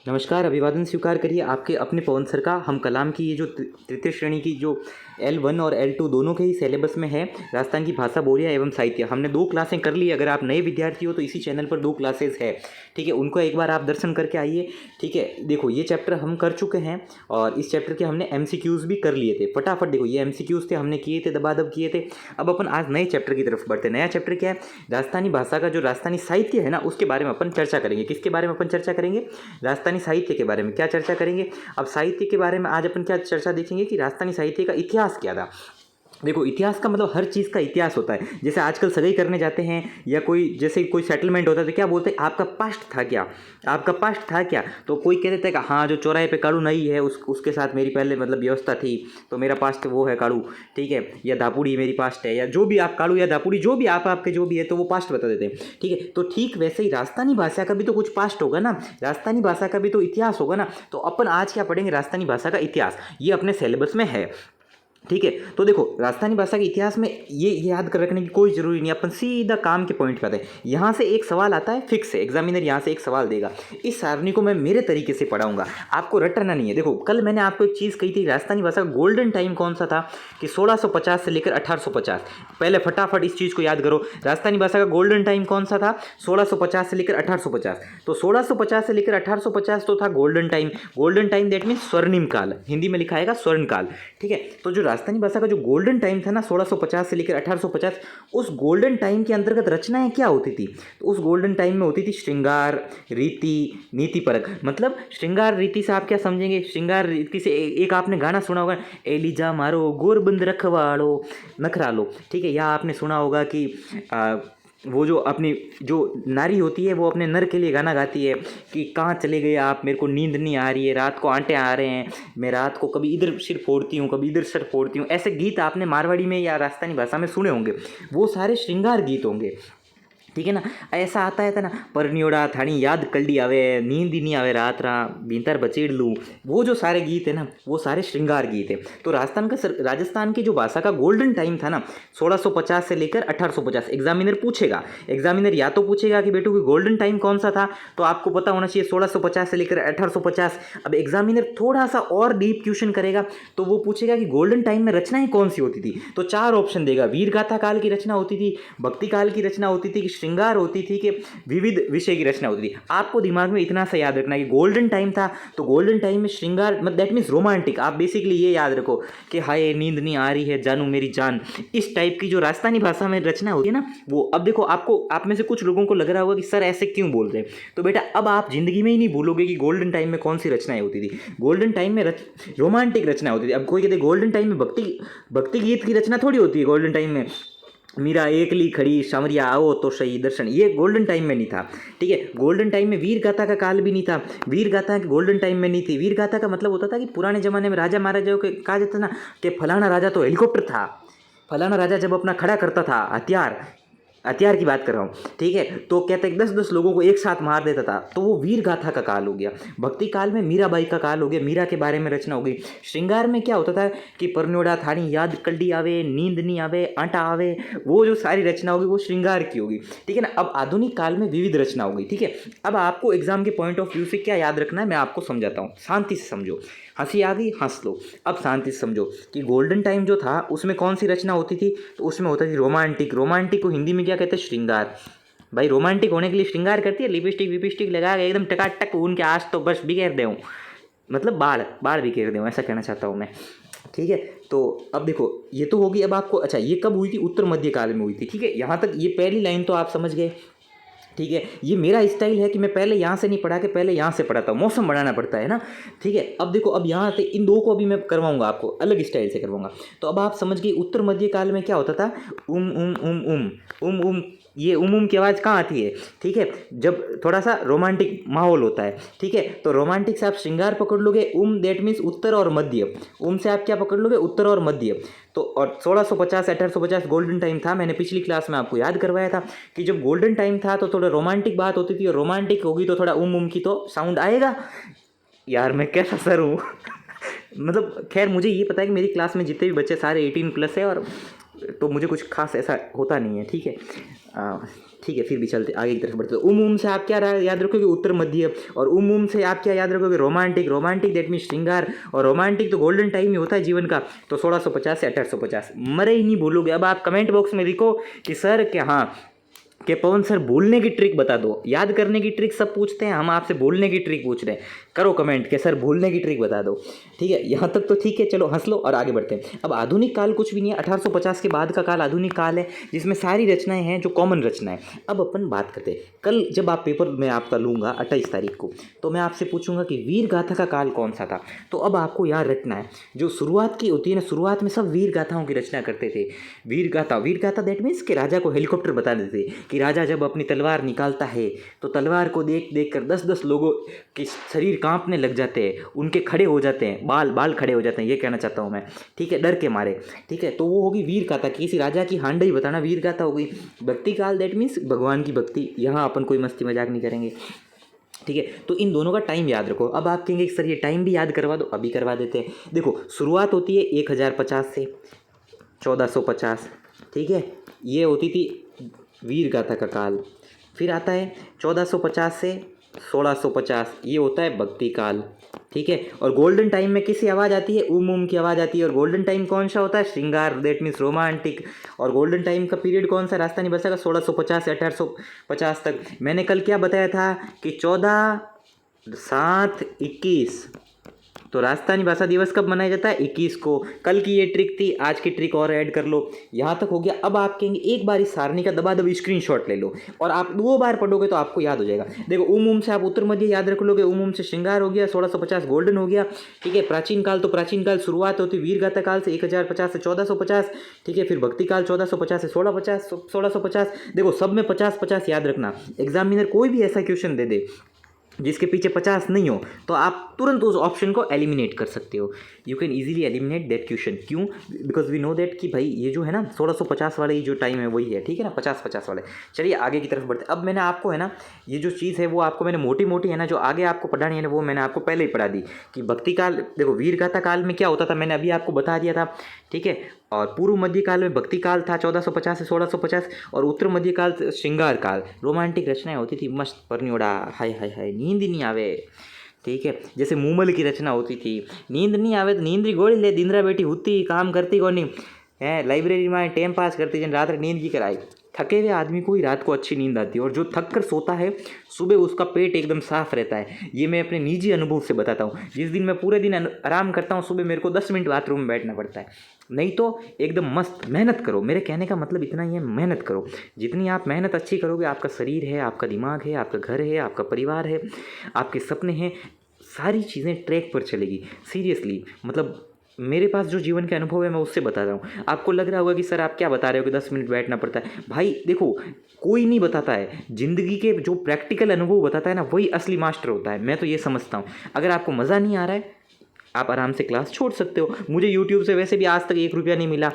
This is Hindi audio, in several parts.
नमस्कार, अभिवादन स्वीकार करिए आपके अपने पवन सर का। हम कलाम की ये जो तृतीय श्रेणी की जो L1 और L2 दोनों के ही सिलेबस में है, राजस्थान की भाषा बोलियाँ एवं साहित्य, हमने 2 क्लासें कर ली। अगर आप नए विद्यार्थी हो तो इसी चैनल पर 2 क्लासेस है, ठीक है, उनको एक बार आप दर्शन करके आइए। ठीक है, देखो ये चैप्टर हम कर चुके हैं और इस चैप्टर के हमने MCQs भी कर लिए थे। फटाफट देखो, ये MCQs थे, हमने किए थे, दबादब किए थे। अब अपन आज नए चैप्टर की तरफ बढ़ते हैं। नया चैप्टर क्या है? राजस्थानी भाषा का जो राजस्थानी साहित्य है ना, उसके बारे में अपन चर्चा करेंगे। किसके बारे में अपन चर्चा करेंगे? राजस्थानी साहित्य के बारे में। क्या चर्चा करेंगे? अब साहित्य के बारे में आज अपन क्या चर्चा देखेंगे कि राजस्थानी साहित्य का इतिहास क्या था। देखो, इतिहास का मतलब हर चीज़ का इतिहास होता है। जैसे आजकल सगाई करने जाते हैं या कोई जैसे कोई सेटलमेंट होता है तो क्या बोलते हैं, आपका पास्ट था क्या, आपका पास्ट था क्या। तो कोई कह देता है कि हाँ, जो चौराहे पे काड़ू नहीं है उसके साथ मेरी पहले मतलब व्यवस्था थी, तो मेरा पास्ट वो है काड़ू, ठीक है, या दापुड़ी मेरी पास्ट है, या जो भी आप काड़ू या दापुड़ी जो भी आपके जो भी है, तो वो पास्ट बता देते हैं। ठीक है, तो ठीक वैसे ही राजस्थानी भाषा का भी तो कुछ पास्ट होगा ना, राजस्थानी भाषा का भी तो इतिहास होगा ना। तो अपन आज क्या पढ़ेंगे? राजस्थानी भाषा का इतिहास। ये अपने सिलेबस में है, ठीक है। तो देखो, राजस्थानी भाषा के इतिहास में ये याद कर रखने की कोई ज़रूरी नहीं, अपन सीधा काम के पॉइंट पे आते हैं। यहाँ से एक सवाल आता है फिक्स है, एग्जामिनर यहाँ से एक सवाल देगा। इस सारणी को मैं मेरे तरीके से पढ़ाऊंगा, आपको रटना नहीं है। देखो, कल मैंने आपको एक चीज़ कही थी, राजस्थानी भाषा का गोल्डन टाइम कौन सा था कि 1650 से लेकर 1850। पहले फटाफट इस चीज़ को याद करो, राजस्थानी भाषा का गोल्डन टाइम कौन सा था? 1650 से लेकर 1850। तो 1650 से लेकर 1850 तो था golden time. Golden time that means स्वर्णिम काल, हिंदी में लिखा आएगा स्वर्ण काल, ठीक है। तो जो राजस्थानी भाषा का जो गोल्डन टाइम था ना, 1650 से लेकर 1850, उस गोल्डन टाइम के अंतर्गत रचनाएं क्या होती थी? तो उस गोल्डन टाइम में होती थी श्रृंगार, रीति, नीतिपरक। मतलब श्रृंगार रीति से आप क्या समझेंगे? श्रृंगार रीति से एक आपने गाना सुना होगा, एलिजा मारो गोरबंद रखवाड़ो नखरा लो, ठीक है। या आपने सुना होगा कि वो जो अपनी जो नारी होती है वो अपने नर के लिए गाना गाती है कि कहाँ चले गए आप, मेरे को नींद नहीं आ रही है, रात को आंटे आ रहे हैं, मैं रात को कभी इधर सिर फोड़ती हूँ, कभी इधर सिर फोड़ती हूँ। ऐसे गीत आपने मारवाड़ी में या राजस्थानी भाषा में सुने होंगे, वो सारे श्रृंगार गीत होंगे, ठीक है ना। ऐसा आता है ना, परनियोड़ा थानी याद कल्डी आवे, नींद ही नहीं आवे रात रा भीतर बचेड़ लूँ, वो जो सारे गीत है ना, वो सारे श्रृंगार गीत है। तो राजस्थान की जो भाषा का गोल्डन टाइम था ना, 1650 से लेकर 1850। एग्जामिनर पूछेगा, एग्जामिनर या तो पूछेगा कि बेटू की गोल्डन टाइम कौन सा था, तो आपको पता होना चाहिए 1650 से लेकर 1850। अब एग्जामिनर थोड़ा सा और डीप क्वेश्चन करेगा तो वो पूछेगा कि गोल्डन टाइम में रचनाएं कौन सी होती थी। तो 4 ऑप्शन देगा, वीर गाथा काल की रचना होती थी, भक्ति काल की रचना होती थी, श्रृंगार होती थी, कि विविध विषय की रचना होती थी। आपको दिमाग में इतना सा याद रखना है कि गोल्डन टाइम था, तो गोल्डन टाइम में श्रृंगार मतलब दैट मीन्स रोमांटिक। आप बेसिकली ये याद रखो कि हाय नींद नहीं आ रही है जानू मेरी जान, इस टाइप की जो राजस्थानी भाषा में रचना होती है ना वो। अब देखो, आपको आप में से कुछ लोगों को लग रहा होगा कि सर ऐसे क्यों बोल रहे हैं, तो बेटा अब आप जिंदगी में ही नहीं भूलोगे कि गोल्डन टाइम में कौन सी रचनाएं होती थी। गोल्डन टाइम में रोमांटिक रचना होती थी। अब कोई कहते गोल्डन टाइम में भक्ति गीत की रचना थोड़ी होती है। गोल्डन टाइम में मीरा एकली खड़ी सांवरिया आओ तो सही दर्शन, ये गोल्डन टाइम में नहीं था, ठीक है। गोल्डन टाइम में वीर गाथा का काल भी नहीं था, वीर गाथा गोल्डन टाइम में नहीं थी। वीर गाथा का मतलब होता था कि पुराने जमाने में राजा महाराजाओं के कहा जाता ना कि फलाना राजा तो हेलीकॉप्टर था, फलाना राजा जब अपना खड़ा करता था हथियार की बात कर रहा हूँ, ठीक है, तो कहते हैं 10-10 लोगों को एक साथ मार देता था, तो वो वीर गाथा का काल हो गया। भक्ति काल में मीराबाई का काल हो गया, मीरा के बारे में रचना हो गई। श्रृंगार में क्या होता था कि परनोड़ा थानी याद कल्डी आवे, नींद नहीं आवे, आटा आवे, वो जो सारी रचना होगी वो श्रृंगार की होगी, ठीक है ना। अब आधुनिक काल में विविध रचना होगी, ठीक है। अब आपको एग्जाम के पॉइंट ऑफ व्यू से क्या याद रखना है मैं आपको समझाता हूँ, शांति से समझो। हंसी आ गई हंस लो। अब शांति से समझो कि गोल्डन टाइम जो था उसमें कौन सी रचना होती थी, तो उसमें होता थी रोमांटिक। रोमांटिक को हिंदी में क्या कहते हैं? श्रृंगार। भाई रोमांटिक होने के लिए श्रृंगार करती है, लिपस्टिक विपिस्टिक लगा के एकदम टकाटक उनके आज तो बस बिखेर दे, मतलब बाढ़ बिखेर दे, ऐसा कहना चाहता हूँ मैं, ठीक है। तो अब देखो ये तो होगी। अब आपको अच्छा ये कब हुई थी? उत्तर मध्य काल में हुई थी, ठीक है। यहाँ तक ये पहली लाइन तो आप समझ गए, ठीक है। ये मेरा स्टाइल है कि मैं पहले यहाँ से नहीं पढ़ा के पहले यहाँ से पढ़ाता हूँ, मौसम बनाना पड़ता है ना, ठीक है। अब देखो, अब यहाँ से इन दो को अभी मैं करवाऊंगा, आपको अलग स्टाइल से करवाऊंगा। तो अब आप समझ गए उत्तर मध्य काल में क्या होता था? उम उम उम उम उम उम ये उम की आवाज़ कहाँ आती है, ठीक है, जब थोड़ा सा रोमांटिक माहौल होता है, ठीक है। तो रोमांटिक से आप श्रृंगार पकड़ लोगे, दैट मीन्स उत्तर और मध्य, से आप क्या पकड़ लोगे? उत्तर और मध्य। तो और 1650 1850 गोल्डन टाइम था। मैंने पिछली क्लास में आपको याद करवाया था कि जब गोल्डन टाइम था तो थोड़ा रोमांटिक बात होती थी, और रोमांटिक होगी तो थोड़ा उम की तो साउंड आएगा। यार मैं कैसा सर हूँ मतलब खैर मुझे ये पता है कि मेरी क्लास में जितने भी बच्चे सारे 18+ है और तो मुझे कुछ खास ऐसा होता नहीं है, ठीक है। ठीक है, फिर भी चलते आगे की तरफ बढ़ते। उम से आप क्या याद रखोगे, उत्तर मध्य। और उम से आप क्या याद रखोगे, रोमांटिक। रोमांटिक दैट मीन श्रृंगार, और रोमांटिक तो गोल्डन टाइम ही होता है जीवन का। तो 1650 से 1850 मरे ही नहीं भूलोगे। अब आप कमेंट बॉक्स में लिखो कि सर क्या, हाँ कि पवन सर बोलने की ट्रिक बता दो। याद करने की ट्रिक सब पूछते हैं, हम आपसे बोलने की ट्रिक पूछ रहे हैं। करो कमेंट कि सर बोलने की ट्रिक बता दो, ठीक है। यहाँ तक तो ठीक है, चलो हंस लो और आगे बढ़ते हैं। अब आधुनिक काल कुछ भी नहीं है, 1850 के बाद का काल आधुनिक काल है, जिसमें सारी रचनाएं हैं जो कॉमन रचनाएं। अब अपन बात करते हैं, कल जब आप पेपर में आपका लूँगा 28 तारीख को, तो मैं आपसे पूछूंगा कि वीर गाथा का काल कौन सा था। तो अब आपको याद रखना है, जो शुरुआत की होती है ना, शुरुआत में सब वीर गाथाओं की रचना करते थे। वीर गाथा दैट मीन्स कि राजा को हेलीकॉप्टर बता देते कि राजा जब अपनी तलवार निकालता है तो तलवार को देख देख कर 10-10 लोगों के शरीर कांपने लग जाते हैं, उनके खड़े हो जाते हैं, बाल खड़े हो जाते हैं, ये कहना चाहता हूँ मैं, ठीक है, डर के मारे, ठीक है। तो वो होगी वीर गाथा, किसी राजा की हांड ही बताना वीर गाथा हो गई। भक्ति काल दैट मीन्स भगवान की भक्ति, यहाँ अपन कोई मस्ती मजाक नहीं करेंगे, ठीक है। तो इन दोनों का टाइम याद रखो। अब आप कहेंगे सर ये टाइम भी याद करवा दो, अभी करवा देते हैं। देखो शुरुआत होती है 1050 से 1450, ठीक है, ये होती थी वीर गाथा का काल। फिर आता है 1450 से 1650, ये होता है भक्ति काल, ठीक है। और गोल्डन टाइम में किसी आवाज़ आती है, उम की आवाज़ आती है। और गोल्डन टाइम कौन सा होता है, श्रृंगार दैट मीन्स रोमांटिक। और गोल्डन टाइम का पीरियड कौन सा, राजस्थानी भाषा का 1650 से 1850 तक। मैंने कल क्या बताया था कि 14 7 21, तो राजस्थानी भाषा दिवस कब मनाया जाता है, 21 को। कल की ये ट्रिक थी, आज की ट्रिक और ऐड कर लो, यहाँ तक हो गया। अब आप कहेंगे एक बार इस सारणी का दबा दबी स्क्रीनशॉट ले लो, और आप 2 बार पढ़ोगे तो आपको याद हो जाएगा। देखो उम से आप उत्तर मध्य याद रख लोगे, उम से श्रृंगार हो गया, 1650 गोल्डन हो गया, ठीक है। प्राचीन काल, तो प्राचीन काल शुरुआत होती वीर गाथा काल से 1050 से 1450, ठीक है। फिर भक्ति काल 1450 से 1650। देखो सब में 50-50 याद रखना। एग्जामिनर कोई भी ऐसा क्वेश्चन दे दे जिसके पीछे 50 नहीं हो, तो आप तुरंत उस ऑप्शन को एलिमिनेट कर सकते हो। You can easily eliminate that question. क्यों, बिकॉज वी नो दैट कि भाई ये जो है ना 1650 वाले ये जो टाइम है वही है, ठीक है ना, 50-50 वाले। चलिए आगे की तरफ बढ़ते। अब मैंने आपको है ना ये जो चीज़ है वो आपको मैंने मोटी मोटी है ना जो आगे आपको पढ़ानी है ना, वो मैंने आपको पहले ही पढ़ा दी कि भक्ति काल, देखो वीर गाथा काल में क्या होता था मैंने अभी आपको बता दिया था, ठीक है। और पूर्व मध्य काल में भक्ति काल था 1450 से 1650, और उत्तर मध्य काल श्रृंगार काल, रोमांटिक रचनाएं होती थी मस्त परनियोड़ा, हाय हाय हाय नींद ही नहीं आवे, ठीक है। जैसे मूमल की रचना होती थी, नींद नहीं आवे तो नींद री गोली ले, दिनरा बेटी होती काम करती को नहीं है, लाइब्रेरी में टाइम पास करती जन रात नींद की कराई। थके हुए आदमी को ही रात को अच्छी नींद आती है, और जो थक कर सोता है सुबह उसका पेट एकदम साफ रहता है। ये मैं अपने निजी अनुभव से बताता हूँ। जिस दिन मैं पूरे दिन आराम करता हूँ, सुबह मेरे को 10 मिनट बाथरूम में बैठना पड़ता है, नहीं तो एकदम मस्त। मेहनत करो, मेरे कहने का मतलब इतना ही है, मेहनत करो। जितनी आप मेहनत अच्छी करोगे, आपका शरीर है, आपका दिमाग है, आपका घर है, आपका परिवार है, आपके सपने हैं, सारी चीज़ें ट्रैक पर चलेगी। सीरियसली, मतलब मेरे पास जो जीवन के अनुभव है मैं उससे बता रहा हूँ। आपको लग रहा होगा कि सर आप क्या बता रहे हो कि 10 मिनट बैठना पड़ता है। भाई देखो, कोई नहीं बताता है, ज़िंदगी के जो प्रैक्टिकल अनुभव बताता है ना वही असली मास्टर होता है। मैं तो ये समझता हूँ। अगर आपको मज़ा नहीं आ रहा है, आप आराम से क्लास छोड़ सकते हो। मुझे यूट्यूब से वैसे भी आज तक 1 रुपया नहीं मिला,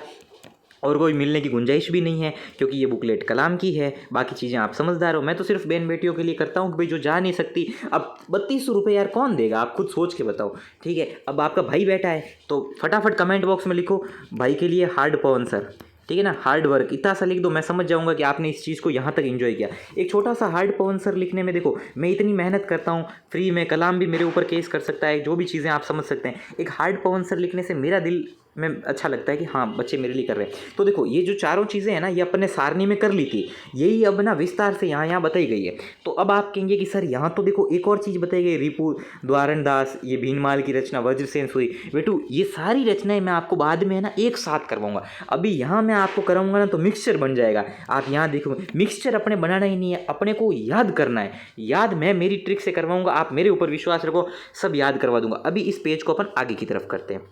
और कोई मिलने की गुंजाइश भी नहीं है, क्योंकि ये बुकलेट कलाम की है। बाकी चीज़ें आप समझदार हो, मैं तो सिर्फ बहन बेटियों के लिए करता हूँ कि भाई जो जा नहीं सकती, अब 3200 रुपये यार कौन देगा, आप खुद सोच के बताओ, ठीक है। अब आपका भाई बैठा है तो फटाफट कमेंट बॉक्स में लिखो भाई के लिए हार्ड पवन सर, ठीक है ना, हार्ड वर्क, इतना सा लिख दो, मैं समझ जाऊंगा कि आपने इस चीज़ को यहाँ तक एंजॉय किया। एक छोटा सा हार्ड पवन सर लिखने में देखो मैं इतनी मेहनत करता हूँ, फ्री में कलाम भी मेरे ऊपर केस कर सकता है, जो भी चीज़ें आप समझ सकते हैं। एक हार्ड पवन सर लिखने से मेरा दिल में अच्छा लगता है कि हाँ बच्चे मेरे लिए कर रहे हैं। तो देखो ये जो चारों चीज़ें हैं ना, ये अपने सारणी में कर ली थी, यही अब ना विस्तार से यहाँ बताई गई है। तो अब आप कहेंगे कि सर यहाँ तो देखो एक और चीज़ बताई गई, रिपु द्वारण दास, ये भीनमाल की रचना, वज्रसेन सुई। बेटू ये सारी रचनाएं मैं आपको बाद में है ना एक साथ करवाऊंगा। अभी यहाँ मैं आपको कराऊंगा ना तो मिक्सचर बन जाएगा। आप यहाँ देखो, मिक्सचर अपने बनाना ही नहीं है, अपने को याद करना है। याद मैं मेरी ट्रिक से करवाऊंगा, आप मेरे ऊपर विश्वास रखो, सब याद करवा दूंगा। अभी इस पेज को अपन आगे की तरफ करते हैं।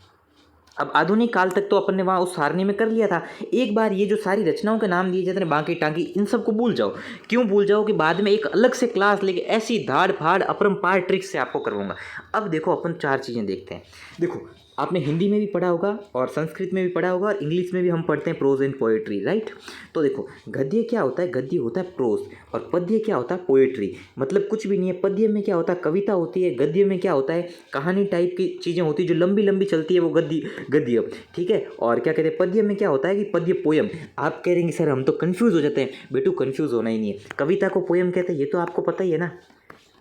अब आधुनिक काल तक तो अपन ने वहाँ उस सारणी में कर लिया था। एक बार ये जो सारी रचनाओं के नाम दिए जाते हैं, बाकी टांकी, इन सबको भूल जाओ। क्यों भूल जाओ कि बाद में एक अलग से क्लास लेके ऐसी धाड़ फाड़ अपरंपार ट्रिक्स से आपको करवाऊंगा। अब देखो अपन 4 चीज़ें देखते हैं। देखो आपने हिंदी में भी पढ़ा होगा और संस्कृत में भी पढ़ा होगा और इंग्लिश में भी हम पढ़ते हैं प्रोज एंड पोएट्री, राइट। तो देखो गद्य क्या होता है, गद्य होता है प्रोज, और पद्य क्या होता है पोएट्री। मतलब कुछ भी नहीं है, पद्य में क्या होता है कविता होती है, गद्य में क्या होता है कहानी टाइप की चीज़ें होती है जो लंबी लंबी चलती है, वो गद्य, ठीक है। और क्या कहते हैं पद्य में क्या होता है कि पद्य पोयम। आप कह रहे हैं सर हम तो कन्फ्यूज़ हो जाते हैं, बेटू कन्फ्यूज़ होना ही नहीं है। कविता को पोयम कहते हैं ये तो आपको पता ही है ना।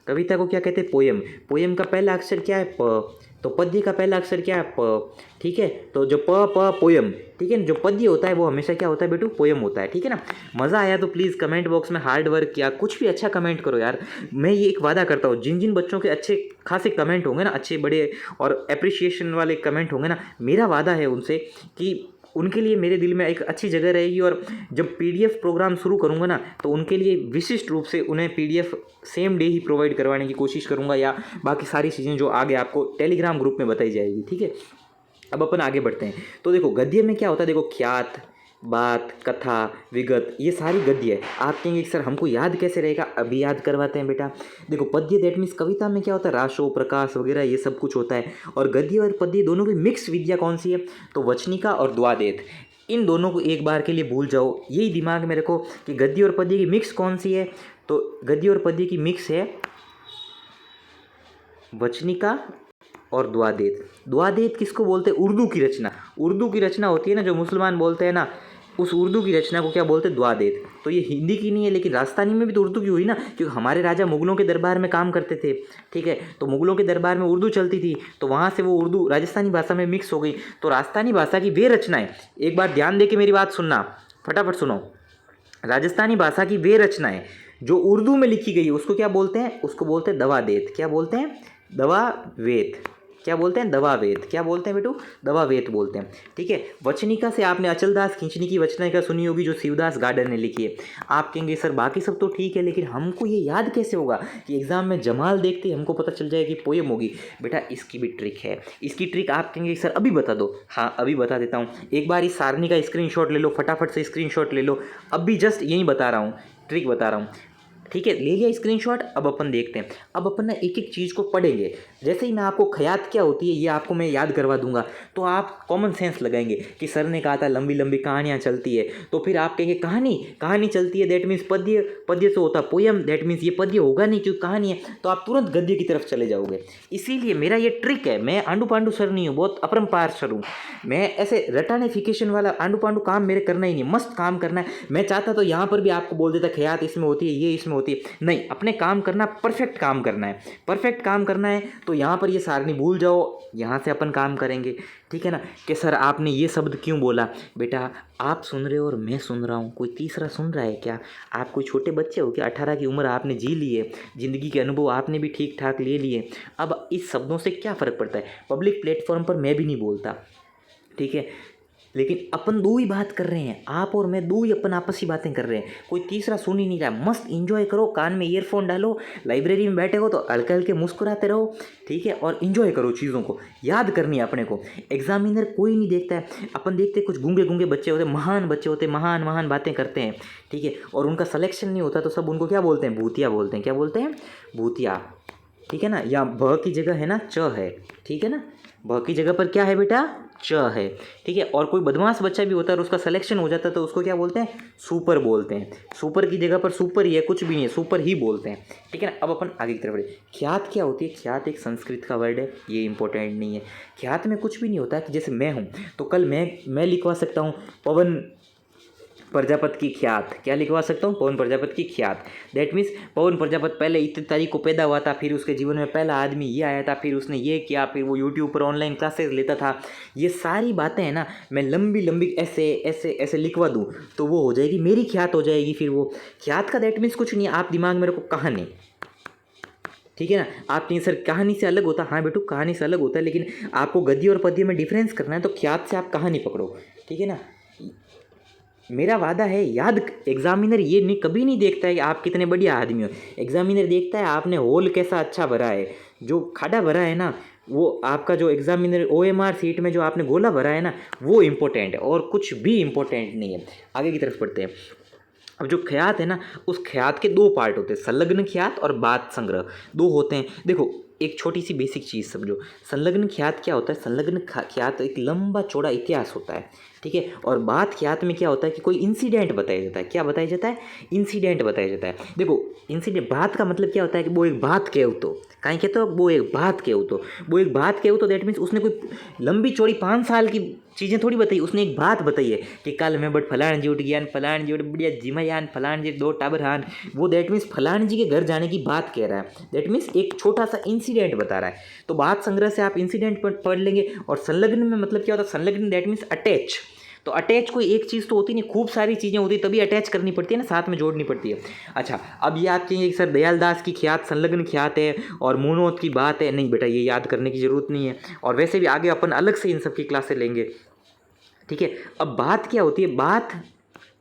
कविता को क्या कहते हैं पोयम। पोयम का पहला अक्षर क्या है प, तो पद्य का पहला अक्षर क्या है प, ठीक है। तो जो प पोयम, ठीक है ना, जो पद्य होता है वो हमेशा क्या होता है बेटू पोयम होता है, ठीक है ना। मज़ा आया तो प्लीज़ कमेंट बॉक्स में हार्ड वर्क या कुछ भी अच्छा कमेंट करो यार। मैं ये एक वादा करता हूँ, जिन जिन बच्चों के अच्छे खासे कमेंट होंगे ना, अच्छे बड़े और अप्रिशिएशन वाले कमेंट होंगे ना, मेरा वादा है उनसे कि उनके लिए मेरे दिल में एक अच्छी जगह रहेगी। और जब पीडीएफ प्रोग्राम शुरू करूँगा ना, तो उनके लिए विशिष्ट रूप से उन्हें पीडीएफ सेम डे ही प्रोवाइड करवाने की कोशिश करूँगा, या बाकी सारी चीज़ें जो आगे आपको टेलीग्राम ग्रुप में बताई जाएगी, ठीक है। अब अपन आगे बढ़ते हैं। तो देखो गद्य में क्या होता है, देखो ख्यात, बात, कथा, विगत, ये सारी गद्य है। आप कहेंगे सर हमको याद कैसे रहेगा, अभी याद करवाते हैं बेटा। देखो पद्य दैट मीन्स कविता में क्या होता है राशो, प्रकाश वगैरह ये सब कुछ होता है। और गद्य और पद्य दोनों की मिक्स विद्या कौन सी है, तो वचनिका और द्वादेत। इन दोनों को एक बार के लिए भूल जाओ, यही दिमाग में रखो कि गद्य और पद्य की मिक्स कौन सी है। तो गद्य और पद्य की मिक्स है वचनिका और द्वादेत। द्वादेत किसको बोलते हैं, उर्दू की रचना। उर्दू की रचना होती है ना जो मुसलमान बोलते हैं ना, उस उर्दू की रचना को क्या बोलते हैं, द्वादेत। तो ये हिंदी की नहीं है, लेकिन राजस्थानी में भी तो उर्दू की हुई ना, क्योंकि हमारे राजा मुगलों के दरबार में काम करते थे, ठीक है। तो मुगलों के दरबार में उर्दू चलती थी, तो वहाँ से वो उर्दू राजस्थानी भाषा में मिक्स हो गई। तो राजस्थानी भाषा की वे रचनाएं, एक बार ध्यान दे के मेरी बात सुनना, फटाफट सुनो। राजस्थानी भाषा की वे रचनाएं जो उर्दू में लिखी गई है उसको क्या बोलते हैं, उसको बोलते हैं दवादेत। क्या बोलते हैं, दवावेत। क्या बोलते हैं, दवावेत। क्या बोलते हैं बेटू, दवावेत बोलते हैं, ठीक है। वचनिका से आपने अचलदास खींचनी की वचनिका सुनी होगी जो शिवदास गार्डन ने लिखी है। आप कहेंगे सर बाकी सब तो ठीक है, लेकिन हमको ये याद कैसे होगा कि एग्जाम में जमाल देखते ही हमको पता चल जाए कि पोयम होगी। बेटा इसकी भी ट्रिक है। इसकी ट्रिक आप कहेंगे सर अभी बता दो, हाँ अभी बता देता हूँ। एक बार इस सारणी का स्क्रीनशॉट ले लो, फटाफट से स्क्रीनशॉट ले लो। अभी जस्ट यही बता रहा हूँ, ट्रिक बता रहा हूँ, ठीक है। ले लिया स्क्रीनशॉट। अब अपन देखते हैं, अब अपन ना एक एक चीज़ को पढ़ेंगे। जैसे ही मैं आपको ख्यात क्या होती है ये आपको मैं याद करवा दूंगा, तो आप कॉमन सेंस लगाएंगे कि सर ने कहा था लंबी लंबी कहानियाँ चलती है, तो फिर आप कहेंगे कहानी चलती है, दैट मीन्स पद्य, पद्य से होता पोयम, दैट मीन्स ये पद्य होगा नहीं क्योंकि कहानी है, तो आप तुरंत गद्य की तरफ चले जाओगे। इसीलिए मेरा ये ट्रिक है। मैं आंडू पांडू सर नहीं हूँ, बहुत अपरंपार सर हूँ। मैं ऐसे रटानिफिकेशन वाला आंडू पांडू काम मेरे करना ही नहीं, मस्त काम करना है। मैं चाहता तो यहाँ पर भी आपको बोल देता ख्यात इसमें होती है, ये इसमें होती है, नहीं, अपने काम करना, परफेक्ट काम करना है, परफेक्ट काम करना है। तो यहाँ पर ये सारणी भूल जाओ, यहाँ से अपन काम करेंगे, ठीक है ना। कि सर आपने ये शब्द क्यों बोला, बेटा आप सुन रहे हो और मैं सुन रहा हूँ, कोई तीसरा सुन रहा है क्या। आप कोई छोटे बच्चे हो क्या, 18 की उम्र आपने जी ली है, ज़िंदगी के अनुभव आपने भी ठीक ठाक ले लिए। अब इस शब्दों से क्या फ़र्क पड़ता है, पब्लिक प्लेटफॉर्म पर मैं भी नहीं बोलता, ठीक है, लेकिन अपन दो ही बात कर रहे हैं, आप और मैं दो ही अपन आपसी बातें कर रहे हैं, कोई तीसरा सुन ही नहीं रहा। मस्त इंजॉय करो, कान में ईयरफोन डालो, लाइब्रेरी में बैठे हो तो हल्के हल्के मुस्कुराते रहो, ठीक है, और इंजॉय करो। चीज़ों को याद करनी है अपने को। एग्जामिनर कोई नहीं देखता है, अपन देखते हैं कुछ गूंगे गूंगे बच्चे होते हैं, महान बच्चे होते हैं, महान महान बातें करते हैं, ठीक है, और उनका सिलेक्शन नहीं होता तो सब उनको क्या बोलते हैं, भूतिया बोलते हैं। क्या बोलते हैं, भूतिया, ठीक है ना। या भ की जगह है ना च है, ठीक है ना, भ की जगह पर क्या है बेटा, च है, ठीक है। और कोई बदमाश बच्चा भी होता है और उसका सिलेक्शन हो जाता है तो उसको क्या बोलते हैं, सुपर बोलते हैं। सुपर की जगह पर सुपर ही है, कुछ भी नहीं है, सुपर ही बोलते हैं, ठीक है ना। अब अपन आगे की तरफ बढ़े। ख्यात क्या होती है, ख्यात एक संस्कृत का वर्ड है, ये इंपॉर्टेंट नहीं है। ख्यात में कुछ भी नहीं होता है कि जैसे मैं हूँ तो कल मैं लिखवा सकता हूँ पवन प्रजापति की ख्यात। क्या लिखवा सकता हूँ, पवन प्रजापति की ख्यात। दैट मीन्स पवन प्रजापति पहले इतनी तारीख को पैदा हुआ था, फिर उसके जीवन में पहला आदमी ये आया था, फिर उसने ये किया, फिर वो यूट्यूब पर ऑनलाइन क्लासेस लेता था। ये सारी बातें हैं ना, मैं लंबी लंबी ऐसे ऐसे ऐसे लिखवा दूँ तो वो हो जाएगी, मेरी ख्यात हो जाएगी। फिर वो ख्यात का दैट मीन्स कुछ नहीं है, आप दिमाग में रखो कहानी, ठीक है ना। आप नहीं सर कहानी से अलग होता, हाँ बेटू कहानी से अलग होता है, लेकिन आपको गद्य और पद्य में डिफरेंस करना है तो ख्यात से आप कहानी पकड़ो, ठीक है ना। मेरा वादा है, याद एग्जामिनर ये नहीं कभी नहीं देखता है कि आप कितने बढ़िया आदमी हो। एग्जामिनर देखता है आपने होल कैसा अच्छा भरा है, जो खाड़ा भरा है ना, वो आपका जो एग्जामिनर OMR सीट में जो आपने गोला भरा है ना, वो इम्पोर्टेंट है और कुछ भी इम्पोर्टेंट नहीं है। आगे की तरफ पढ़ते हैं। अब जो ख्यात है ना, उस ख्यात के दो पार्ट होते हैं, संलग्न ख्यात और बात संग्रह, दो होते हैं। देखो एक छोटी सी बेसिक चीज़ समझो, संलग्न ख्यात क्या होता है? संलग्न ख्यात एक लंबा चौड़ा इतिहास होता है, ठीक है। और बात ख्यात में क्या होता है कि कोई इंसिडेंट बताया जाता है। क्या बताया जाता है? इंसिडेंट बताया जाता है। देखो, इंसिडेंट, बात का मतलब क्या होता है कि वो एक बात कहू तो, कहीं कहते हो वो एक बात कहू तो, वो एक बात कहू तो दैट मीन्स उसने कोई लंबी चौड़ी 5 साल की चीज़ें थोड़ी बताई, उसने एक बात बताई है कि कल मैं बट फलान जी उठ गया, फलान जी उठ बढ़िया जिमा यान, फलान जी 2 टाबर हान, वो दैट मीन्स फलान जी के घर जाने की बात कह रहा है। दैट मीन्स एक छोटा सा इंसिडेंट बता रहा है। तो बात संग्रह से आप इंसिडेंट पढ़ लेंगे। और संलग्न में मतलब क्या होता है? संलग्न दैट मीन्स अटैच। तो अटैच कोई एक चीज़ तो होती नहीं, खूब सारी चीज़ें होती, तभी अटैच करनी पड़ती है ना, साथ में जोड़नी पड़ती है। अच्छा, अब ये आप कहेंगे कि सर दयाल दास की ख्यात संलग्न ख्यात है और मोनोथ की बात है। नहीं बेटा, ये याद करने की ज़रूरत नहीं है। और वैसे भी आगे अपन अलग से इन सब की क्लासें लेंगे, ठीक है। अब बात क्या होती है? बात,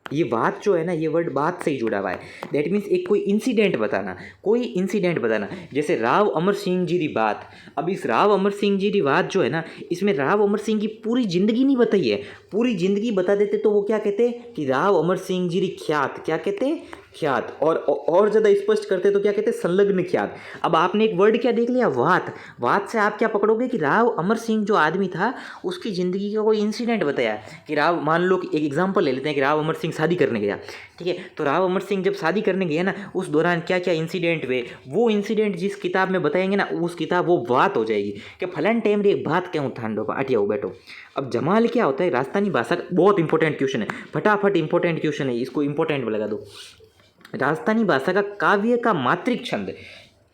ये बात जो है ना, ये वर्ड बात से ही जुड़ा हुआ है। दैट मीन्स एक कोई इंसिडेंट बताना, कोई इंसिडेंट बताना। जैसे राव अमर सिंह जी की बात। अब इस राव अमर सिंह जी की बात जो है ना, इसमें राव अमर सिंह की पूरी जिंदगी नहीं बताई है। पूरी जिंदगी बता देते तो वो क्या कहते कि राव अमर सिंह जी की ख्यात, क्या कहते? ख्यात। और ज़्यादा स्पष्ट करते तो क्या कहते? संलग्न ख्यात। अब आपने एक वर्ड क्या देख लिया? वात। वात से आप क्या पकड़ोगे कि राव अमर सिंह जो आदमी था उसकी ज़िंदगी का कोई इंसिडेंट बताया कि राव, मान लो कि एक एग्जांपल ले लेते हैं कि राव अमर सिंह शादी करने गया, ठीक है। तो राव अमर सिंह जब शादी करने गया ना, उस दौरान क्या क्या इंसिडेंट हुए, वो इंसिडेंट जिस किताब में बताएंगे ना, उस किताब वो बात हो जाएगी कि फलान टाइम रे एक बात कहूँ ठांडो का अटिया बैठो। अब जमाल क्या होता है? राजस्थानी भाषा का बहुत इंपॉर्टेंट क्वेश्चन है, फटाफट इंपॉर्टेंट क्वेश्चन है, इसको इंपॉर्टेंट में लगा दो। राजस्थानी भाषा का काव्य का मात्रिक छंद।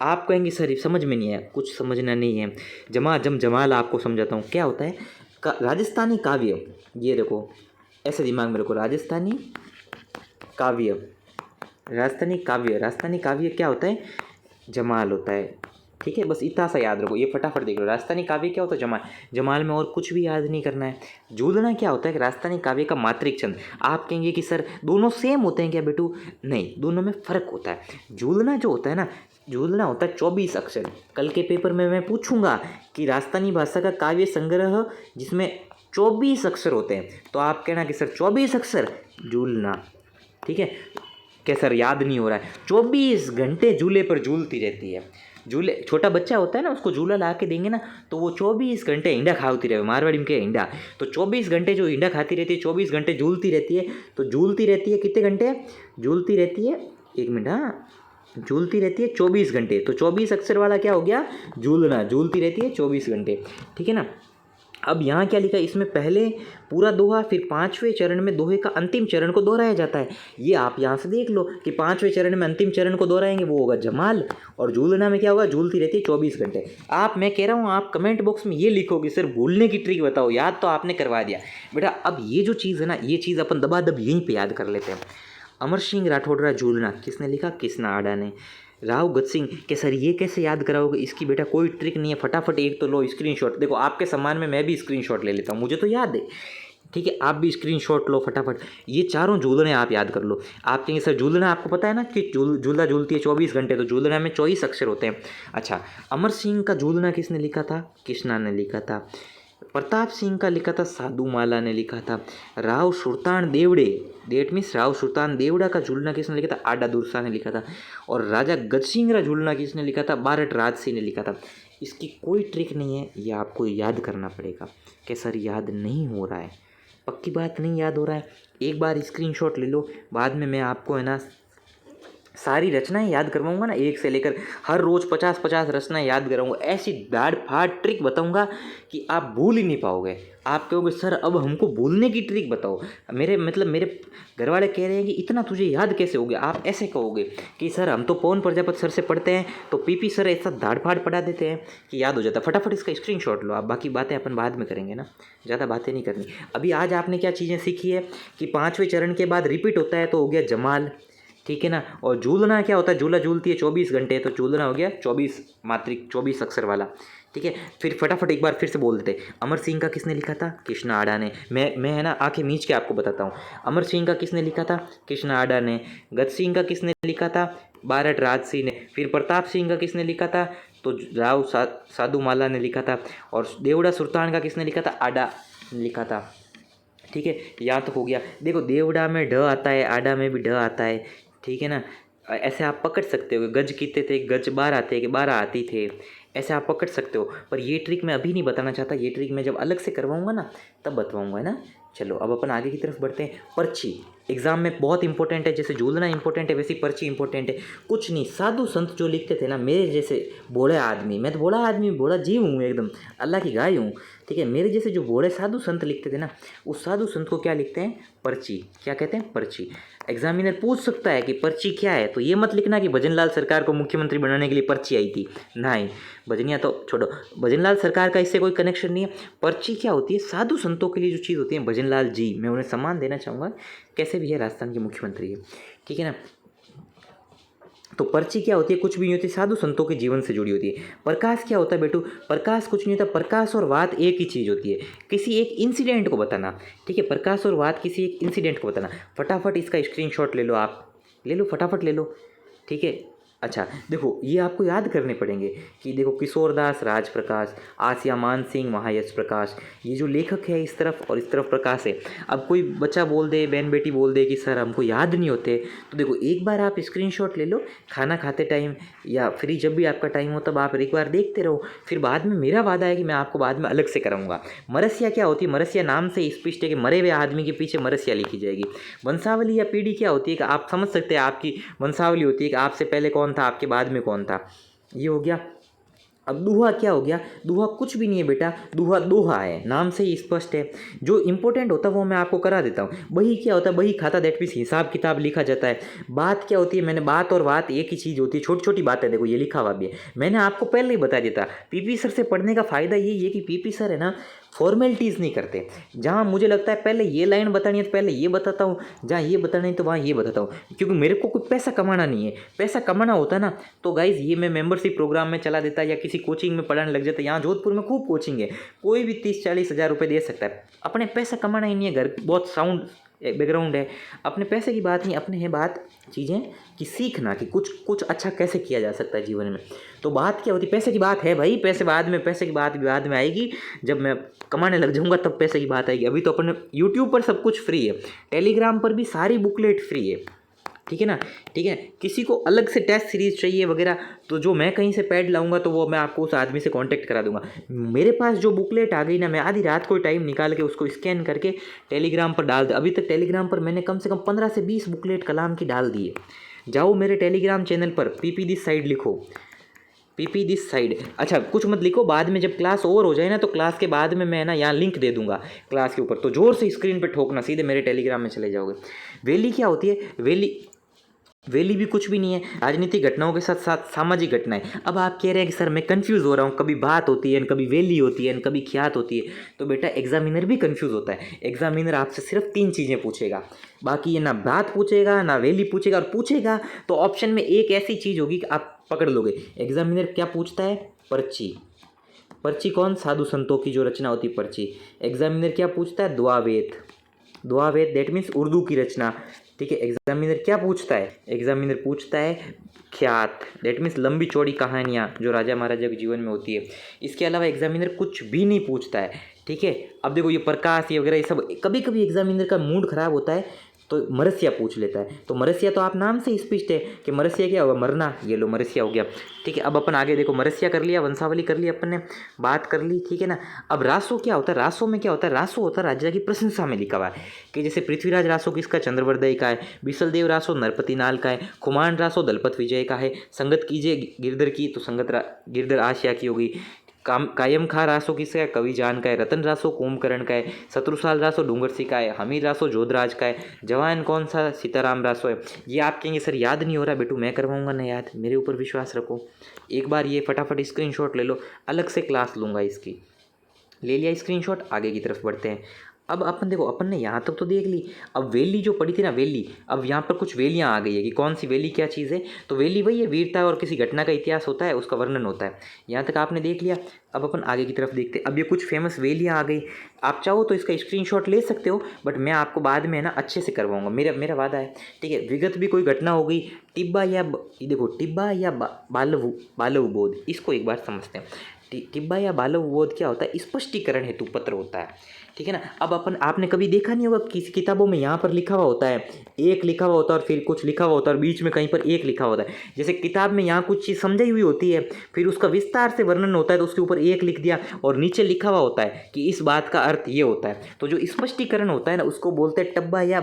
आप कहेंगे सर ये समझ में नहीं है, कुछ समझना नहीं है, जमाल आपको समझाता हूँ क्या होता है। राजस्थानी काव्य, ये देखो ऐसे दिमाग में रखो, राजस्थानी काव्य, राजस्थानी काव्य, राजस्थानी काव्य क्या होता है? जमाल होता है, ठीक है। बस इतना सा याद रखो, ये फटाफट देख लो। राजस्थानी काव्य क्या होता है? जमाल। जमाल में और कुछ भी याद नहीं करना है। झूलना क्या होता है? कि राजस्थानी काव्य का मात्रिक छंद। आप कहेंगे कि सर दोनों सेम होते हैं क्या बेटू? नहीं, दोनों में फ़र्क होता है। झूलना जो होता है ना, झूलना होता है 24 अक्षर। कल के पेपर में मैं पूछूंगा कि राजस्थानी भाषा का काव्य संग्रह जिसमें 24 अक्षर होते हैं, तो आप कहना कि सर 24 अक्षर झूलना, ठीक है। क्या सर याद नहीं हो रहा है? 24 घंटे झूले पर झूलती रहती है। झूले, छोटा बच्चा होता है ना, उसको झूला ला के देंगे ना, तो वो 24 घंटे इंडा खाती रहे, मारवाड़ी में क्या इंडा, तो 24 घंटे जो इंडा खाती रहती है, 24 घंटे झूलती रहती है। तो झूलती रहती है कितने घंटे? झूलती रहती है, एक मिनट, हाँ, झूलती रहती है 24 घंटे। तो 24 अक्षर वाला क्या हो गया? झूलना। झूलती रहती है 24 घंटे, ठीक है ना। अब यहाँ क्या लिखा है? इसमें पहले पूरा दोहा, फिर 5वें चरण में दोहे का अंतिम चरण को दोहराया जाता है। ये आप यहाँ से देख लो कि 5वें चरण में अंतिम चरण को दोहराएंगे, वो होगा जमाल। और झूलना में क्या होगा? झूलती रहती है 24 घंटे। मैं कह रहा हूँ आप कमेंट बॉक्स में ये लिखोगे सर भूलने की ट्रिक बताओ, याद तो आपने करवा दिया बेटा। अब ये जो चीज़ है ना, ये चीज़ अपन दबा दब यहीं पर याद कर लेते हैं। अमर सिंह राठौड़रा झूलना किसने लिखा? कृष्णा आडा ने। राव गत सिंह के सर ये कैसे याद कराओगे? इसकी बेटा कोई ट्रिक नहीं है, फटाफट एक तो लो स्क्रीनशॉट। देखो आपके सम्मान में मैं भी स्क्रीनशॉट ले लेता हूँ, मुझे तो याद है, ठीक है। आप भी स्क्रीनशॉट लो फटाफट। ये चारों झूलने आप याद कर लो। आप कहेंगे सर झूलना आपको पता है ना कि झूला झूलती है 24 घंटे, तो झूलना में 24 अक्षर होते हैं। अच्छा, अमर सिंह का झूलना किसने लिखा था? कृष्णा ने लिखा था। प्रताप सिंह का लिखा था साधुमाला ने लिखा था। राव सुल्तान देवड़े, डेट मीन्स राव सुल्तान देवड़ा का झूलना किसने लिखा था? आडा दुरसा ने लिखा था। और राजा गजसिंह का झूलना किसने लिखा था? बारट राजसिंह ने लिखा था। इसकी कोई ट्रिक नहीं है, ये आपको याद करना पड़ेगा। कि सर याद नहीं हो रहा है, पक्की बात नहीं याद हो रहा है, एक बार स्क्रीनशॉट ले लो, बाद में मैं आपको है ना सारी रचनाएं याद करवाऊंगा ना, एक से लेकर हर रोज़ 50-50 रचनाएं याद कराऊंगा। ऐसी दाड़ फाड़ ट्रिक बताऊंगा कि आप भूल ही नहीं पाओगे। आप कहोगे सर अब हमको भूलने की ट्रिक बताओ। मेरे घर वाले कह रहे हैं कि इतना तुझे याद कैसे हो गया? आप ऐसे कहोगे कि सर हम तो पवन प्रजापति सर से पढ़ते हैं, तो पीपी सर ऐसा दाड़ फाड़ पढ़ा देते हैं कि याद हो जाता है। फटाफट इसका स्क्रीनशॉट लो आप, बाकी बातें अपन बाद में करेंगे ना, ज़्यादा बातें नहीं करनी। अभी आज आपने क्या चीज़ें सीखी है कि 5वें चरण के बाद रिपीट होता है, तो हो गया जमाल, ठीक है ना। और झूलना क्या होता है? झूला झूलती है 24 घंटे, तो झूलना हो गया 24 मात्रिक 24 अक्षर वाला, ठीक है। फिर फटाफट एक बार फिर से बोल देते। अमर सिंह का किसने लिखा था? कृष्णा आडा ने। मैं है ना आंखें मींच के आपको बताता हूँ। अमर सिंह का किसने लिखा था? कृष्णा आडा ने। गज सिंह का किसने लिखा था? बारट राज सिंह ने। फिर प्रताप सिंह का किसने लिखा था? तो राव साधुमाला ने लिखा था। और देवड़ा सुल्तान का किसने लिखा था? आडा ने लिखा था, ठीक है। यहाँ तक हो गया। देखो देवड़ा में ढ आता है, आडा में भी ढ आता है, ठीक है ना। ऐसे आप पकड़ सकते हो। गज कितने थे? गज 12 थे कि 12 हाथी थे। ऐसे आप पकड़ सकते हो। पर ये ट्रिक मैं अभी नहीं बताना चाहता, ये ट्रिक मैं जब अलग से करवाऊंगा ना तब बताऊंगा, है ना। चलो अब अपन आगे की तरफ बढ़ते हैं। पर्ची एग्जाम में बहुत इंपॉर्टेंट है, जैसे झूलना इंपॉर्टेंट है वैसे ही पर्ची इंपॉर्टेंट है। कुछ नहीं, साधु संत जो लिखते थे ना, मेरे जैसे भोले आदमी, मैं तो भोला आदमी, भोला जीव हूँ एकदम, अल्लाह की गाय हूँ, ठीक है। मेरे जैसे जो भोले साधु संत लिखते थे ना, उस साधु संत को क्या लिखते हैं, पर्ची। क्या कहते हैं, पर्ची। एग्जामिनर पूछ सकता है कि पर्ची क्या है, तो ये मत लिखना कि भजनलाल सरकार को मुख्यमंत्री बनाने के लिए पर्ची आई थी, नहीं, भजनिया तो छोड़ो, भजनलाल सरकार का इससे कोई कनेक्शन नहीं है। पर्ची क्या होती है, साधु संतों के लिए जो चीज़ होती है, भजनलाल जी, मैं उन्हें सम्मान देना चाहूँगा, कैसे भी है राजस्थान के मुख्यमंत्री है, ठीक है ना। तो पर्ची क्या होती है, कुछ भी नहीं होती, साधु संतों के जीवन से जुड़ी होती है। प्रकाश क्या होता है बेटू, प्रकाश कुछ नहीं होता, प्रकाश और बात एक ही चीज़ होती है, किसी एक इंसिडेंट को बताना, ठीक है। प्रकाश और बात किसी एक इंसिडेंट को बताना। फटाफट इसका स्क्रीनशॉट ले लो, आप ले लो, फटाफट ले लो, ठीक है। अच्छा देखो, ये आपको याद करने पड़ेंगे कि देखो, किशोरदास राज प्रकाश, आसिया मान सिंह महायश प्रकाश, ये जो लेखक है इस तरफ और इस तरफ प्रकाश है। अब कोई बच्चा बोल दे, बहन बेटी बोल दे कि सर हमको याद नहीं होते, तो देखो एक बार आप स्क्रीनशॉट ले लो, खाना खाते टाइम या फ्री जब भी आपका टाइम हो तब आप एक बार देखते रहो, फिर बाद में मेरा वादा है कि मैं आपको बाद में अलग से कराऊंगा। मरसिया क्या होती है, मरसिया नाम से स्पष्ट है कि मरे हुए आदमी के पीछे मरसिया लिखी जाएगी। वंशावली या पीढ़ी क्या होती है कि आप समझ सकते हैं, आपकी वंशावली होती है कि आपसे पहले कौन था, आपके बाद में कौन था, ये हो गया। अब दूहा क्या हो गया, दूहा कुछ भी नहीं है बेटा, दूहा दोहा है, नाम से ही स्पष्ट है। जो इंपॉर्टेंट होता है वो मैं आपको करा देता हूँ। बही क्या होता है, बही खाता, दैट मीन्स हिसाब किताब लिखा जाता है। बात क्या होती है, मैंने बात और बात एक ही चीज़ होती है, छोटी छोटी बातें, देखो ये लिखा हुआ भी है, मैंने आपको पहले ही बता दिया था। पीपी सर से पढ़ने का फ़ायदा यही है कि पीपी सर है ना, फॉर्मेलिटीज़ नहीं करते। जहाँ मुझे लगता है पहले ये लाइन बतानी है तो पहले ये बताता हूँ, जहाँ ये बताना है तो वहाँ ये बताता हूँ, क्योंकि मेरे को कोई पैसा कमाना नहीं है। पैसा कमाना होता ना तो गाइज़ ये मैं मेंबरशिप प्रोग्राम में चला देता या किसी कोचिंग में पढ़ाने लग जाता। यहाँ जोधपुर में खूब कोचिंग है, कोई भी 30-40 हज़ार रुपये दे सकता है। अपने पैसा कमाना ही नहीं है, घर बहुत साउंड बैकग्राउंड है, अपने पैसे की बात नहीं, अपने है बात चीज़ें कि सीखना कि कुछ कुछ अच्छा कैसे किया जा सकता है जीवन में। तो बात क्या होती है, पैसे की बात है भाई, पैसे बाद में, पैसे की बात बाद में आएगी, जब मैं कमाने लग जाऊंगा तब पैसे की बात आएगी। अभी तो अपने यूट्यूब पर सब कुछ फ्री है, टेलीग्राम पर भी सारी बुकलेट फ्री है, ठीक है ना, ठीक है। किसी को अलग से टेस्ट सीरीज चाहिए वगैरह, तो जो मैं कहीं से पैड लाऊंगा तो वो मैं आपको उस आदमी से कांटेक्ट करा दूंगा। मेरे पास जो बुकलेट आ गई ना, मैं आधी रात को टाइम निकाल के उसको स्कैन करके टेलीग्राम पर डाल दे। अभी तक टेलीग्राम पर मैंने कम से कम 15 से 20 बुकलेट कलाम की डाल दी है। जाओ मेरे टेलीग्राम चैनल पर पीपी दिस साइड लिखो, पीपी दिस साइड। अच्छा कुछ मत लिखो, बाद में जब क्लास ओवर हो जाए ना तो क्लास के बाद में मैं ना यहाँ लिंक दे दूंगा क्लास के ऊपर, तो जोर से स्क्रीन पे ठोकना, सीधे मेरे टेलीग्राम में चले जाओगे। वैली क्या होती है, वैली भी कुछ भी नहीं है, राजनीतिक घटनाओं के साथ साथ सामाजिक घटनाएं। अब आप कह रहे हैं कि सर मैं कंफ्यूज हो रहा हूँ, कभी बात होती है, कभी वैली होती है, कभी ख्यात होती है। तो बेटा एग्जामिनर भी कंफ्यूज होता है। एग्जामिनर आपसे सिर्फ 3 चीज़ें पूछेगा, बाकी ये ना बात पूछेगा ना वैली पूछेगा, और पूछेगा तो ऑप्शन में एक ऐसी चीज़ होगी कि आप पकड़ लोगे। एग्जामिनर क्या पूछता है, पर्ची। पर्ची कौन, साधु संतों की जो रचना होती है पर्ची। एग्जामिनर क्या पूछता है, दुआ वेद। दुआ वेद दैट मीन्स उर्दू की रचना, ठीक है। एग्जामिनर क्या पूछता है, एग्जामिनर पूछता है ख्यात, दैट मीन्स लंबी चौड़ी कहानियाँ जो राजा महाराजा के जीवन में होती है। इसके अलावा एग्जामिनर कुछ भी नहीं पूछता है, ठीक है। अब देखो ये प्रकाश ये वगैरह ये सब, कभी कभी एग्जामिनर का मूड खराब होता है तो मरसिया पूछ लेता है। तो मरसिया तो आप नाम से स्पष्ट है कि मरसिया क्या होगा, मरना, ये लो मरसिया हो गया, ठीक है। अब अपन आगे देखो, मरसिया कर लिया, वंशावली कर ली, अपन ने बात कर ली, ठीक है ना। अब रासो क्या होता है, रासो में क्या होता है, रासो होता है राजा की प्रशंसा में लिखा हुआ है कि जैसे पृथ्वीराज रासो किसका, चंद्रवर्दय का है। बिसलदेव रासो नरपति नाल का है। खुमान रासो दलपत विजय का है। संगत कीजिए गिरधर की, तो संगत गिरधर आशिया की होगी। कायम खा रासो किसका है, कवि जान का है। रतन रासो कुंभकर्ण का है। शत्रुसाल रासो डूंगर सिंह का है। हमीर रासो जोधराज का है। जवान कौन सा, सीताराम रासो है। ये आप कहेंगे सर याद नहीं हो रहा, बेटू मैं करवाऊंगा ना याद, मेरे ऊपर विश्वास रखो। एक बार ये फटाफट स्क्रीनशॉट ले लो, अलग से क्लास लूँगा इसकी। ले लिया स्क्रीनशॉट, आगे की तरफ बढ़ते हैं। अब अपन देखो, अपन ने यहाँ तक तो देख ली। अब वैली जो पड़ी थी ना, वैली, अब यहाँ पर कुछ वैलियाँ आ गई है कि कौन सी वैली क्या चीज़ है। तो वैली वही है, वीरता और किसी घटना का इतिहास होता है, उसका वर्णन होता है। यहाँ तक आपने देख लिया। अब अपन आगे की तरफ देखते हैं। अब ये कुछ फेमस वैलियाँ आ गई, आप चाहो तो इसका स्क्रीनशॉट ले सकते हो, बट मैं आपको बाद में है ना अच्छे से करवाऊंगा, मेरा वादा है, ठीक है। विगत भी कोई घटना हो गई, टिब्बा या देखो टिब्बा या बालव बोध, इसको एक बार समझते हैं। टिब्बा या बालव बोध क्या होता है, स्पष्टीकरण हेतु पत्र होता है, ठीक है ना। अब आपने कभी देखा नहीं होगा किसी किताबों में यहाँ पर लिखा हुआ होता है, एक लिखा हुआ होता है और फिर कुछ लिखा हुआ होता है और बीच में कहीं पर एक लिखा होता है। जैसे किताब में यहाँ कुछ चीज़ समझाई हुई होती है, फिर उसका विस्तार से वर्णन होता है तो उसके ऊपर एक लिख दिया और नीचे लिखा हुआ होता है कि इस बात का अर्थ ये होता है। तो जो स्पष्टीकरण होता है ना उसको बोलते हैं टब्बा या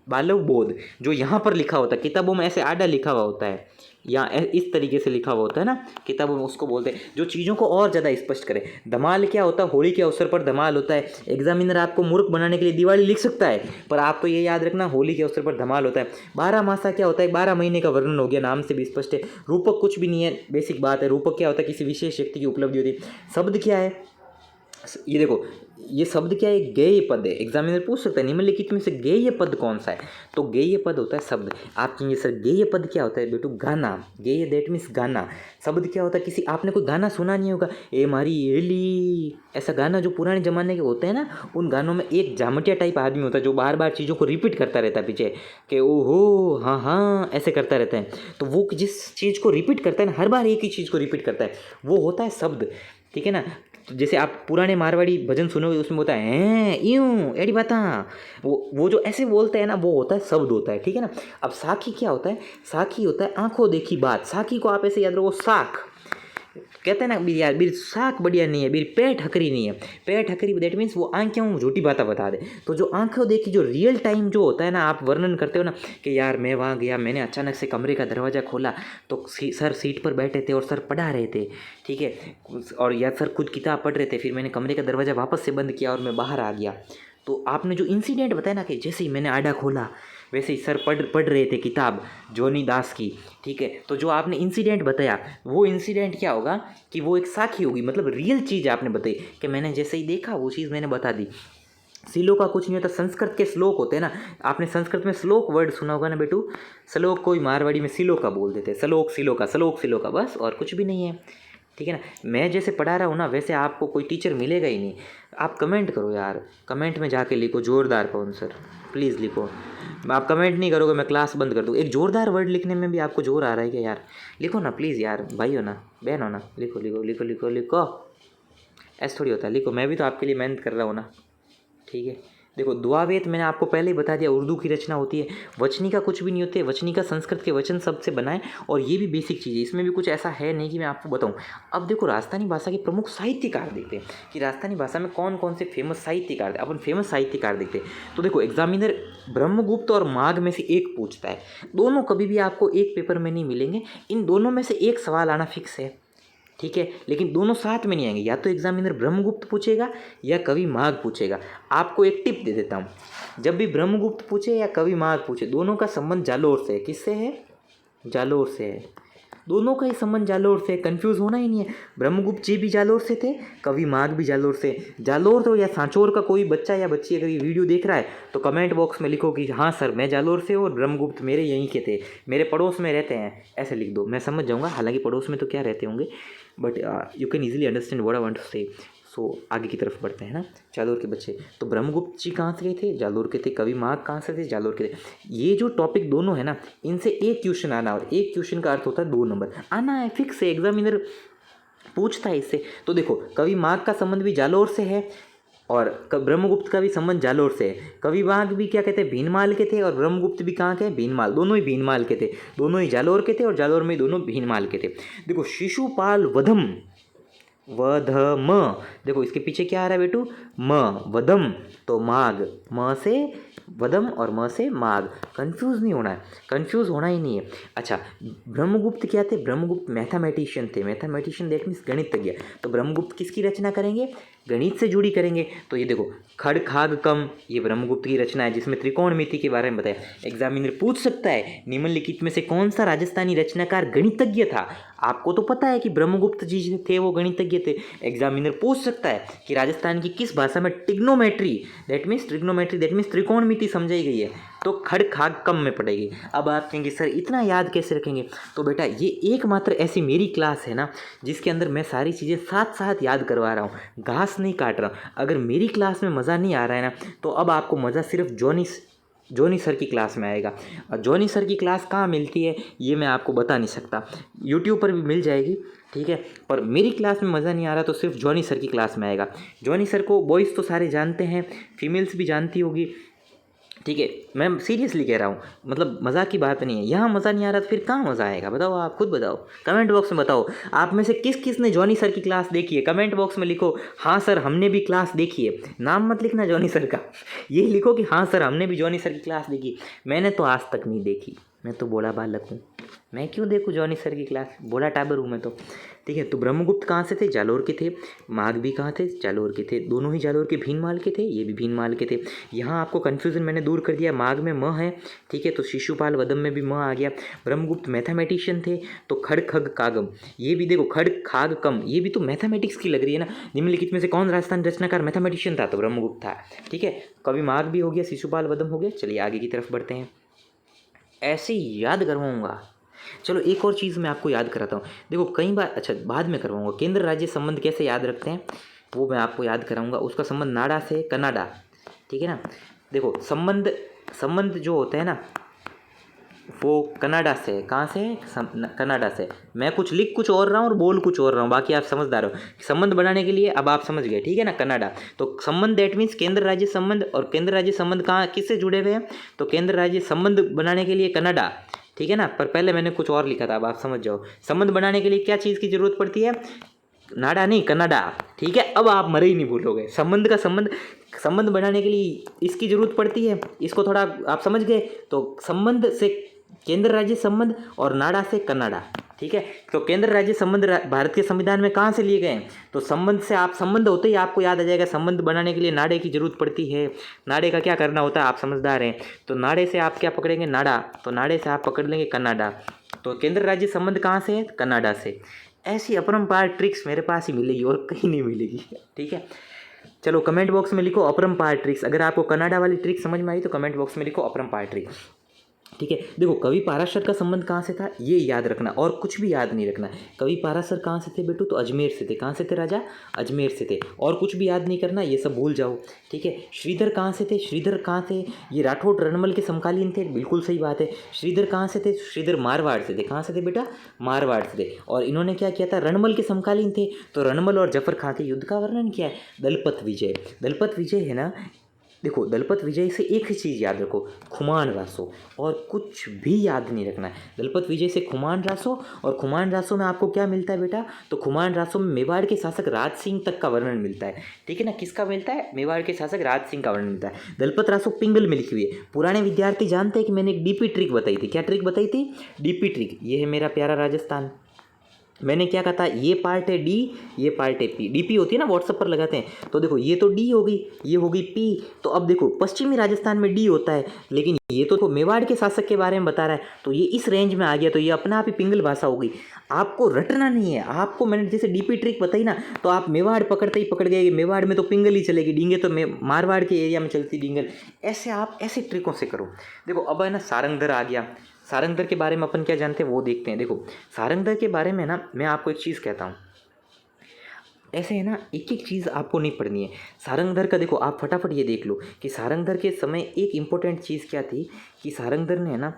बालव बोध। जो यहाँ पर लिखा होता है किताबों में ऐसे आडा लिखा हुआ होता है या इस तरीके से लिखा हुआ होता है ना किताबों में, उसको बोलते हैं जो चीज़ों को और ज़्यादा स्पष्ट करे। धमाल क्या होता है, होली के अवसर पर धमाल होता है। एग्जामिनर आपको मूर्ख बनाने के लिए दिवाली लिख सकता है, पर आपको ये याद रखना होली के अवसर पर धमाल होता है। 12 मासा क्या होता है, 12 महीने का वर्णन हो गया, नाम से भी स्पष्ट है। रूपक कुछ भी नहीं है, बेसिक बात है। रूपक क्या होता है, किसी विशेष व्यक्ति की उपलब्धि होती है। शब्द क्या है, ये देखो ये शब्द क्या है, गेय पद है। एग्जामिनर पूछ सकता है निम्नलिखित में से गेय पद कौन सा है, तो गेय पद होता है शब्द। आप कहेंगे सर गेय पद क्या होता है, बेटू गाना। गेय दैट मीन्स गाना। शब्द क्या होता है, किसी आपने कोई गाना सुना नहीं होगा, ए मारी एली, ऐसा गाना जो पुराने ज़माने के होते हैं ना, उन गानों में एक जामटिया टाइप आदमी होता है जो बार बार चीज़ों को रिपीट करता रहता है पीछे कि ओहो हाँ हाँ ऐसे करता रहता है। तो वो जिस चीज़ को रिपीट करता है ना, हर बार एक ही चीज़ को रिपीट करता है, वो होता है शब्द, ठीक है ना। तो जैसे आप पुराने मारवाड़ी भजन सुनोगे उसमें होता है हैं यूं एडी बाता, वो जो ऐसे बोलते हैं ना वो होता है शब्द होता है, ठीक है ना। अब साखी क्या होता है, साखी होता है आंखों देखी बात। साखी को आप ऐसे याद रखो, साख कहते हैं ना बीर यार, बीर साख बढ़िया नहीं है, बीर पेट हकरी नहीं है। पेट हकरी दैट मीन्स वो आंखें झूठी बातें बता दे। तो जो आंखों देखी जो रियल टाइम जो होता है ना, आप वर्णन करते हो ना कि यार मैं वहाँ गया, मैंने अचानक से कमरे का दरवाज़ा खोला तो सर सीट पर बैठे थे और सर पढ़ा रहे थे, ठीक है, और या सर खुद किताब पढ़ रहे थे, फिर मैंने कमरे का दरवाज़ा वापस से बंद किया और मैं बाहर आ गया। तो आपने जो इंसिडेंट बताया ना कि जैसे ही मैंने आडा खोला वैसे ही सर पढ़ रहे थे किताब जोनी दास की, ठीक है। तो जो आपने इंसिडेंट बताया वो इंसिडेंट क्या होगा कि वो एक साखी होगी, मतलब रियल चीज़ आपने बताई कि मैंने जैसे ही देखा वो चीज़ मैंने बता दी। श्लोक का कुछ नहीं होता, संस्कृत के श्लोक होते हैं ना, आपने संस्कृत में श्लोक वर्ड सुना होगा ना बेटू। श्लोक कोई मारवाड़ी में सिलो का बोल देते हैं, श्लोक सिलो का, बस और कुछ भी नहीं है, ठीक है ना। मैं जैसे पढ़ा रहा हूँ ना वैसे आपको कोई टीचर मिलेगा ही नहीं। आप कमेंट करो यार, कमेंट में जाके लिखो जोरदार पवन सर, प्लीज़ लिखो। आप कमेंट नहीं करोगे मैं क्लास बंद कर दूँ। एक जोरदार वर्ड लिखने में भी आपको जोर आ रहा है क्या यार, लिखो ना प्लीज़ यार, भाई हो ना बहन हो ना, लिखो लिखो लिखो लिखो लिखो। ऐसा थोड़ी होता है, लिखो, मैं भी तो आपके लिए मेहनत कर रहा हूँ ना, ठीक है। देखो दुआवेत मैंने आपको पहले ही बता दिया उर्दू की रचना होती है। वचनिका कुछ भी नहीं होते, वचनिका संस्कृत के वचन शब्द से बनाए, और ये भी बेसिक चीज़ है, इसमें भी कुछ ऐसा है नहीं कि मैं आपको बताऊं। अब देखो राजस्थानी भाषा के प्रमुख साहित्यकार देखते हैं कि राजस्थानी भाषा में कौन कौन से फेमस साहित्यकार थे। अपन फेमस साहित्यकार देखते हैं तो देखो एग्जामिनर ब्रह्मगुप्त और माघ में से एक पूछता है। दोनों कभी भी आपको एक पेपर में नहीं मिलेंगे, इन दोनों में से एक सवाल आना फिक्स है, ठीक है, लेकिन दोनों साथ में नहीं आएंगे। या तो एग्जामिनर ब्रह्मगुप्त पूछेगा या कवि माघ पूछेगा। आपको एक टिप दे देता हूँ, जब भी ब्रह्मगुप्त पूछे या कवि माघ पूछे, दोनों का संबंध जालोर से है। किससे है, जालोर से है, दोनों का ही संबंध जालोर से। कंफ्यूज होना ही नहीं है, ब्रह्मगुप्त जी भी जालोर से थे, कवि माघ भी जालोर से। जालोर तो या सांचौर का कोई बच्चा या बच्ची अगर ये वीडियो देख रहा है तो कमेंट बॉक्स में लिखो कि हाँ सर मैं जालोर से हूँ और ब्रह्मगुप्त मेरे यहीं के थे, मेरे पड़ोस में रहते हैं, ऐसे लिख दो, मैं समझ जाऊँगा। हालांकि पड़ोस में तो क्या रहते होंगे, but you can easily understand what I want to say. So आगे की तरफ बढ़ते हैं ना। जालोर के बच्चे, तो ब्रह्मगुप्त जी कहाँ से थे, जालोर के थे। कवि माघ कहाँ से थे, जालोर के थे। ये जो टॉपिक दोनों है ना, इनसे एक क्वेश्चन आना, और एक क्वेश्चन का अर्थ होता है 2 नंबर आना है, फिक्स है, एग्जामिनर पूछता है इससे। तो देखो कवि माघ का संबंध भी जालोर से है और ब्रह्मगुप्त का भी संबंध जालोर से है। कवि माघ भी क्या कहते हैं, भीनमाल के थे, और ब्रह्मगुप्त भी कहाँ के, भीनमाल, दोनों ही भीनमाल के थे, दोनों ही जालोर के थे, और जालोर में दोनों भीनमाल के थे। देखो शिशुपाल वधम, वधम, देखो इसके पीछे क्या आ रहा है बेटू, म, वधम तो माघ, म से वधम और म से माघ। कंफ्यूज नहीं होना है, कंफ्यूज होना ही नहीं है। अच्छा ब्रह्मगुप्त क्या थे, ब्रह्मगुप्त मैथमेटिशियन थे। मैथमेटिशियन दैट मीन्स गणितज्ञ। तो ब्रह्मगुप्त किसकी रचना करेंगे, गणित से जुड़ी करेंगे। तो ये देखो खड़ खाग कम, ये ब्रह्मगुप्त की रचना है जिसमें त्रिकोणमिति के बारे में बताया। एग्जामिनर पूछ सकता है निम्नलिखित में से कौन सा राजस्थानी रचनाकार गणितज्ञ था। आपको तो पता है कि ब्रह्मगुप्त जी थे, वो गणितज्ञ थे। एग्जामिनर पूछ सकता है कि राजस्थान की किस भाषा में ट्रिग्नोमेट्री दैट मीन्स त्रिकोणमिति समझाई गई है, तो खड़ खाग कम में पड़ेगी। अब आप कहेंगे सर इतना याद कैसे रखेंगे, तो बेटा ये एकमात्र ऐसी मेरी क्लास है ना जिसके अंदर मैं सारी चीज़ें साथ साथ याद करवा रहा हूँ, घास नहीं काट रहा हूँ। अगर मेरी क्लास में मज़ा नहीं आ रहा है ना, तो अब आपको मज़ा सिर्फ जॉनी सर की क्लास में आएगा। और जॉनी सर की क्लास कहाँ मिलती है ये मैं आपको बता नहीं सकता, यूट्यूब पर भी मिल जाएगी, ठीक है। पर मेरी क्लास में मज़ा नहीं आ रहा तो सिर्फ जॉनी सर की क्लास में आएगा। जॉनी सर को बॉयज़ तो सारे जानते हैं, फीमेल्स भी जानती होगी, ठीक है। मैं सीरियसली कह रहा हूँ, मतलब मज़ाक की बात नहीं है। यहाँ मज़ा नहीं आ रहा तो फिर कहाँ मज़ा आएगा, बताओ, आप खुद बताओ, कमेंट बॉक्स में बताओ। आप में से किस किस ने जॉनी सर की क्लास देखी है, कमेंट बॉक्स में लिखो हाँ सर हमने भी क्लास देखी है। नाम मत लिखना जॉनी सर का, ये लिखो कि हाँ सर हमने भी जॉनी सर की क्लास देखी। मैंने तो आज तक नहीं देखी, मैं तो बोला बालक हूँ, मैं क्यों देखूँ जॉनी सर की क्लास, बोला टाबर हूँ मैं तो, ठीक है। तो ब्रह्मगुप्त कहाँ से थे, जालोर के थे। माघ भी कहाँ थे, जालोर के थे, दोनों ही जालोर के भीनमाल के थे, ये भी भीनमाल के थे। यहाँ आपको कन्फ्यूज़न मैंने दूर कर दिया, माघ में म है, ठीक है, तो शिशुपाल वदम में भी म आ गया। ब्रह्मगुप्त मैथमेटिशियन थे, तो खड़ खग कागम, ये भी देखो खड़ खाग कम, ये भी तो मैथमेटिक्स की लग रही है ना। निम्नलिखित में से कौन राजस्थान रचनाकार मैथमेटिशियन था, तो ब्रह्मगुप्त था, ठीक है। कवि माघ भी हो गया, शिशुपाल वदम हो गया। चलिए आगे की तरफ बढ़ते हैं, ऐसे ही याद करवाऊंगा। चलो एक और चीज़ मैं आपको याद कराता हूँ, देखो कई बार, अच्छा बाद में करवाऊंगा, केंद्र राज्य संबंध कैसे याद रखते हैं वो मैं आपको याद कराऊंगा। उसका संबंध नाडा से कनाडा, ठीक है ना। देखो संबंध, संबंध जो होता है ना वो कनाडा से, कहाँ से, कनाडा से। मैं कुछ लिख कुछ और रहा हूँ और बोल कुछ और रहा हूँ, बाकी आप समझदार हो। संबंध बनाने के लिए अब आप समझ गए, ठीक है ना, कनाडा। तो संबंध दैट मीन्स केंद्र राज्य संबंध, और केंद्र राज्य संबंध कहाँ किससे जुड़े हुए हैं, तो केंद्र राज्य संबंध बनाने के लिए कनाडा, ठीक है ना। पर पहले मैंने कुछ और लिखा था, अब आप समझ जाओ। संबंध बनाने के लिए क्या चीज़ की जरूरत पड़ती है, नाडा नहीं कनाडा, ठीक है। अब आप मरे ही नहीं भूलोगे, संबंध का संबंध, संबंध बनाने के लिए इसकी जरूरत पड़ती है, इसको थोड़ा आप समझ गए। तो संबंध से केंद्र राज्य संबंध और नाडा से कनाडा, ठीक है। तो केंद्र राज्य संबंध भारत के संविधान में कहाँ से लिए गए हैं, तो संबंध से। आप संबंध होते ही आपको याद आ जाएगा, संबंध बनाने के लिए नाडे की जरूरत पड़ती है। नाडे का क्या करना होता है, आप समझदार हैं, तो नाडे से आप क्या पकड़ेंगे, नाडा, तो नाडे से आप पकड़ लेंगे कनाडा। तो केंद्र राज्य संबंध कहाँ से है, कनाडा से। ऐसी अपरंपार ट्रिक्स मेरे पास ही मिलेगी और कहीं नहीं मिलेगी, ठीक है। चलो कमेंट बॉक्स में लिखो अपरंपार ट्रिक्स, अगर आपको कनाडा वाली ट्रिक समझ में आई तो कमेंट बॉक्स में लिखो अपरंपार ट्रिक्स, ठीक है। देखो कवि पाराशर का संबंध कहाँ से था ये याद रखना, और कुछ भी याद नहीं रखना। कवि पाराशर कहाँ से थे बेटू, तो अजमेर से थे। कहाँ से थे राजा, अजमेर से थे। और कुछ भी याद नहीं करना, ये सब भूल जाओ, ठीक है। श्रीधर कहाँ से थे, श्रीधर कहाँ थे, ये राठौड़ रणमल के समकालीन थे, बिल्कुल सही बात है। श्रीधर कहाँ से थे, श्रीधर मारवाड़ से थे। कहाँ से थे बेटा, मारवाड़ से थे। और इन्होंने क्या किया था, रणमल के समकालीन थे, तो रणमल और जफर खां के युद्ध का वर्णन किया है। दलपत विजय, दलपत विजय है ना, देखो दलपत विजय से एक ही चीज़ याद रखो, खुमान रासो, और कुछ भी याद नहीं रखना है। दलपत विजय से खुमान रासो, और खुमान रासो में आपको क्या मिलता है बेटा, तो खुमान रासो में मेवाड़ के शासक राज सिंह तक का वर्णन मिलता है, ठीक है ना। किसका मिलता है, मेवाड़ के शासक राज सिंह का वर्णन मिलता है। दलपत रासो पिंगल में लिखी हुई है। पुराने विद्यार्थी जानते हैं कि मैंने एक डीपी ट्रिक बताई थी, क्या ट्रिक बताई थी, डीपी ट्रिक। ये है मेरा प्यारा राजस्थान, मैंने क्या कहा था, ये पार्ट है डी, ये पार्ट है पी। डीपी होती है ना व्हाट्सएप पर लगाते हैं, तो देखो ये तो डी हो गई, ये हो गई पी। तो अब देखो पश्चिमी राजस्थान में डी होता है, लेकिन ये तो मेवाड़ के शासक के बारे में बता रहा है, तो ये इस रेंज में आ गया, तो ये अपने आप ही पिंगल भाषा हो गई। आपको रटना नहीं है, आपको मैंने जैसे डीपी ट्रिक बताई ना, तो आप मेवाड़ पकड़ते ही पकड़ गए, मेवाड़ में तो पिंगल ही चलेगी, डींगे तो मारवाड़ के एरिया में चलती डींगल। ऐसे आप ऐसे ट्रिकों से करो। देखो अब है ना सारंगधर आ गया, सारंगधर के बारे में अपन क्या जानते हैं वो देखते हैं। देखो सारंगधर के बारे में ना मैं आपको एक चीज़ कहता हूँ, ऐसे है ना एक एक चीज़ आपको नहीं पढ़नी है। सारंगधर का देखो आप फटाफट ये देख लो कि सारंगधर के समय एक इम्पोर्टेंट चीज़ क्या थी, कि सारंगधर ने है ना,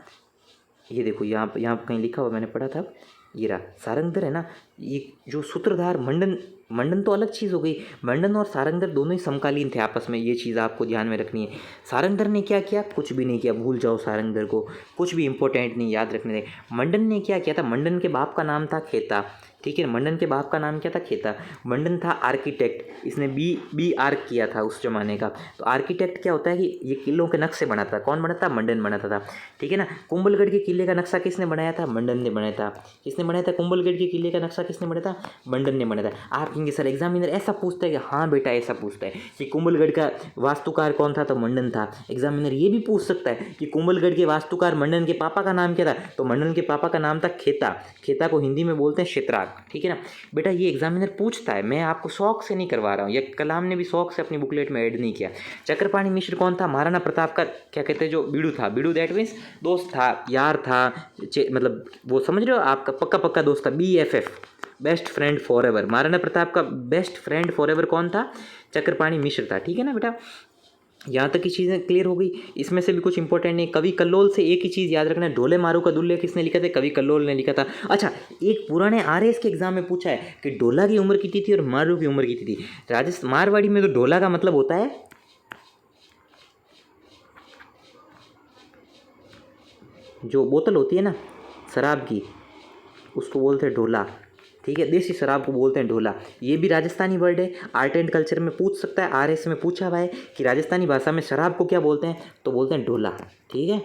ये देखो यहाँ कहीं लिखा हुआ मैंने पढ़ा था, ये रहा सारंगधर है ना, ये जो सूत्रधार मंडन, मंडन तो अलग चीज़ हो गई, मंडन और सारंगधर दोनों ही समकालीन थे आपस में, ये चीज़ आपको ध्यान में रखनी है। सारंगधर ने क्या किया, कुछ भी नहीं किया, भूल जाओ सारंगधर को, कुछ भी इंपॉर्टेंट नहीं याद रखने दे। मंडन ने क्या किया था, मंडन के बाप का नाम था खेता, ठीक है। मंडन के बाप का नाम क्या था, खेता। मंडन था आर्किटेक्ट, इसने बी आर्क किया था उस जमाने का। तो आर्किटेक्ट क्या होता है कि ये किलों के नक्शे बनाता था, कौन बनाता, मंडन बनाता था, ठीक है ना। कुंभलगढ़ के किले का नक्शा किसने बनाया था, मंडन ने बनाया था। किसने बनाया था, कुंभलगढ़ के किले का नक्शा किसने बनाया था, मंडन ने बनाया था। आप कहेंगे सर एग्जामिनर ऐसा पूछता है कि हाँ बेटा ऐसा पूछता है कि कुंभलगढ़ का वास्तुकार कौन था, तो मंडन था। एग्जामिनर ये भी पूछ सकता है कि कुंभलगढ़ के वास्तुकार मंडन के पापा का नाम क्या था, तो मंडन के पापा का नाम था खेता। खेता को हिंदी में बोलते हैं क्षेत्राग, ठीक है ना बेटा, ये एग्जामिनर पूछता है, मैं आपको शौक से नहीं करवा रहा हूँ, ये कलाम ने भी शौक से अपनी बुकलेट में ऐड नहीं किया। चक्रपाणी मिश्र कौन था, महाराणा प्रताप का क्या कहते हैं जो बीड़ू था, बीड़ू दैट मीन्स दोस्त था, यार था, मतलब वो समझ रहे हो, आपका पक्का पक्का दोस्त था, BFF, best friend for ever. Maharana Pratap का बेस्ट फ्रेंड फॉर एवर कौन था, चक्रपाणी मिश्र था, ठीक है ना बेटा। यहाँ तक की चीज़ें क्लियर हो गई। इसमें से भी कुछ इंपॉर्टेंट नहीं। कवि कल्लोल से एक ही चीज़ याद रखना है, ढोले मारू का दुल्हे किसने लिखा था? कवि कल्लोल ने लिखा था। अच्छा, एक पुराने आरएएस के एग्जाम में पूछा है कि ढोला की उम्र कितनी थी और मारू की उम्र कितनी थी। राजस्थान मारवाड़ी में तो ढोला का मतलब होता है जो बोतल होती है ना शराब की, उसको बोलते हैं ढोला। ठीक है, देसी शराब को बोलते हैं ढोला। ये भी राजस्थानी वर्ड है। आर्ट एंड कल्चर में पूछ सकता है, आरएस में पूछा हुआ है कि राजस्थानी भाषा में शराब को क्या बोलते हैं, तो बोलते हैं ढोला। ठीक है,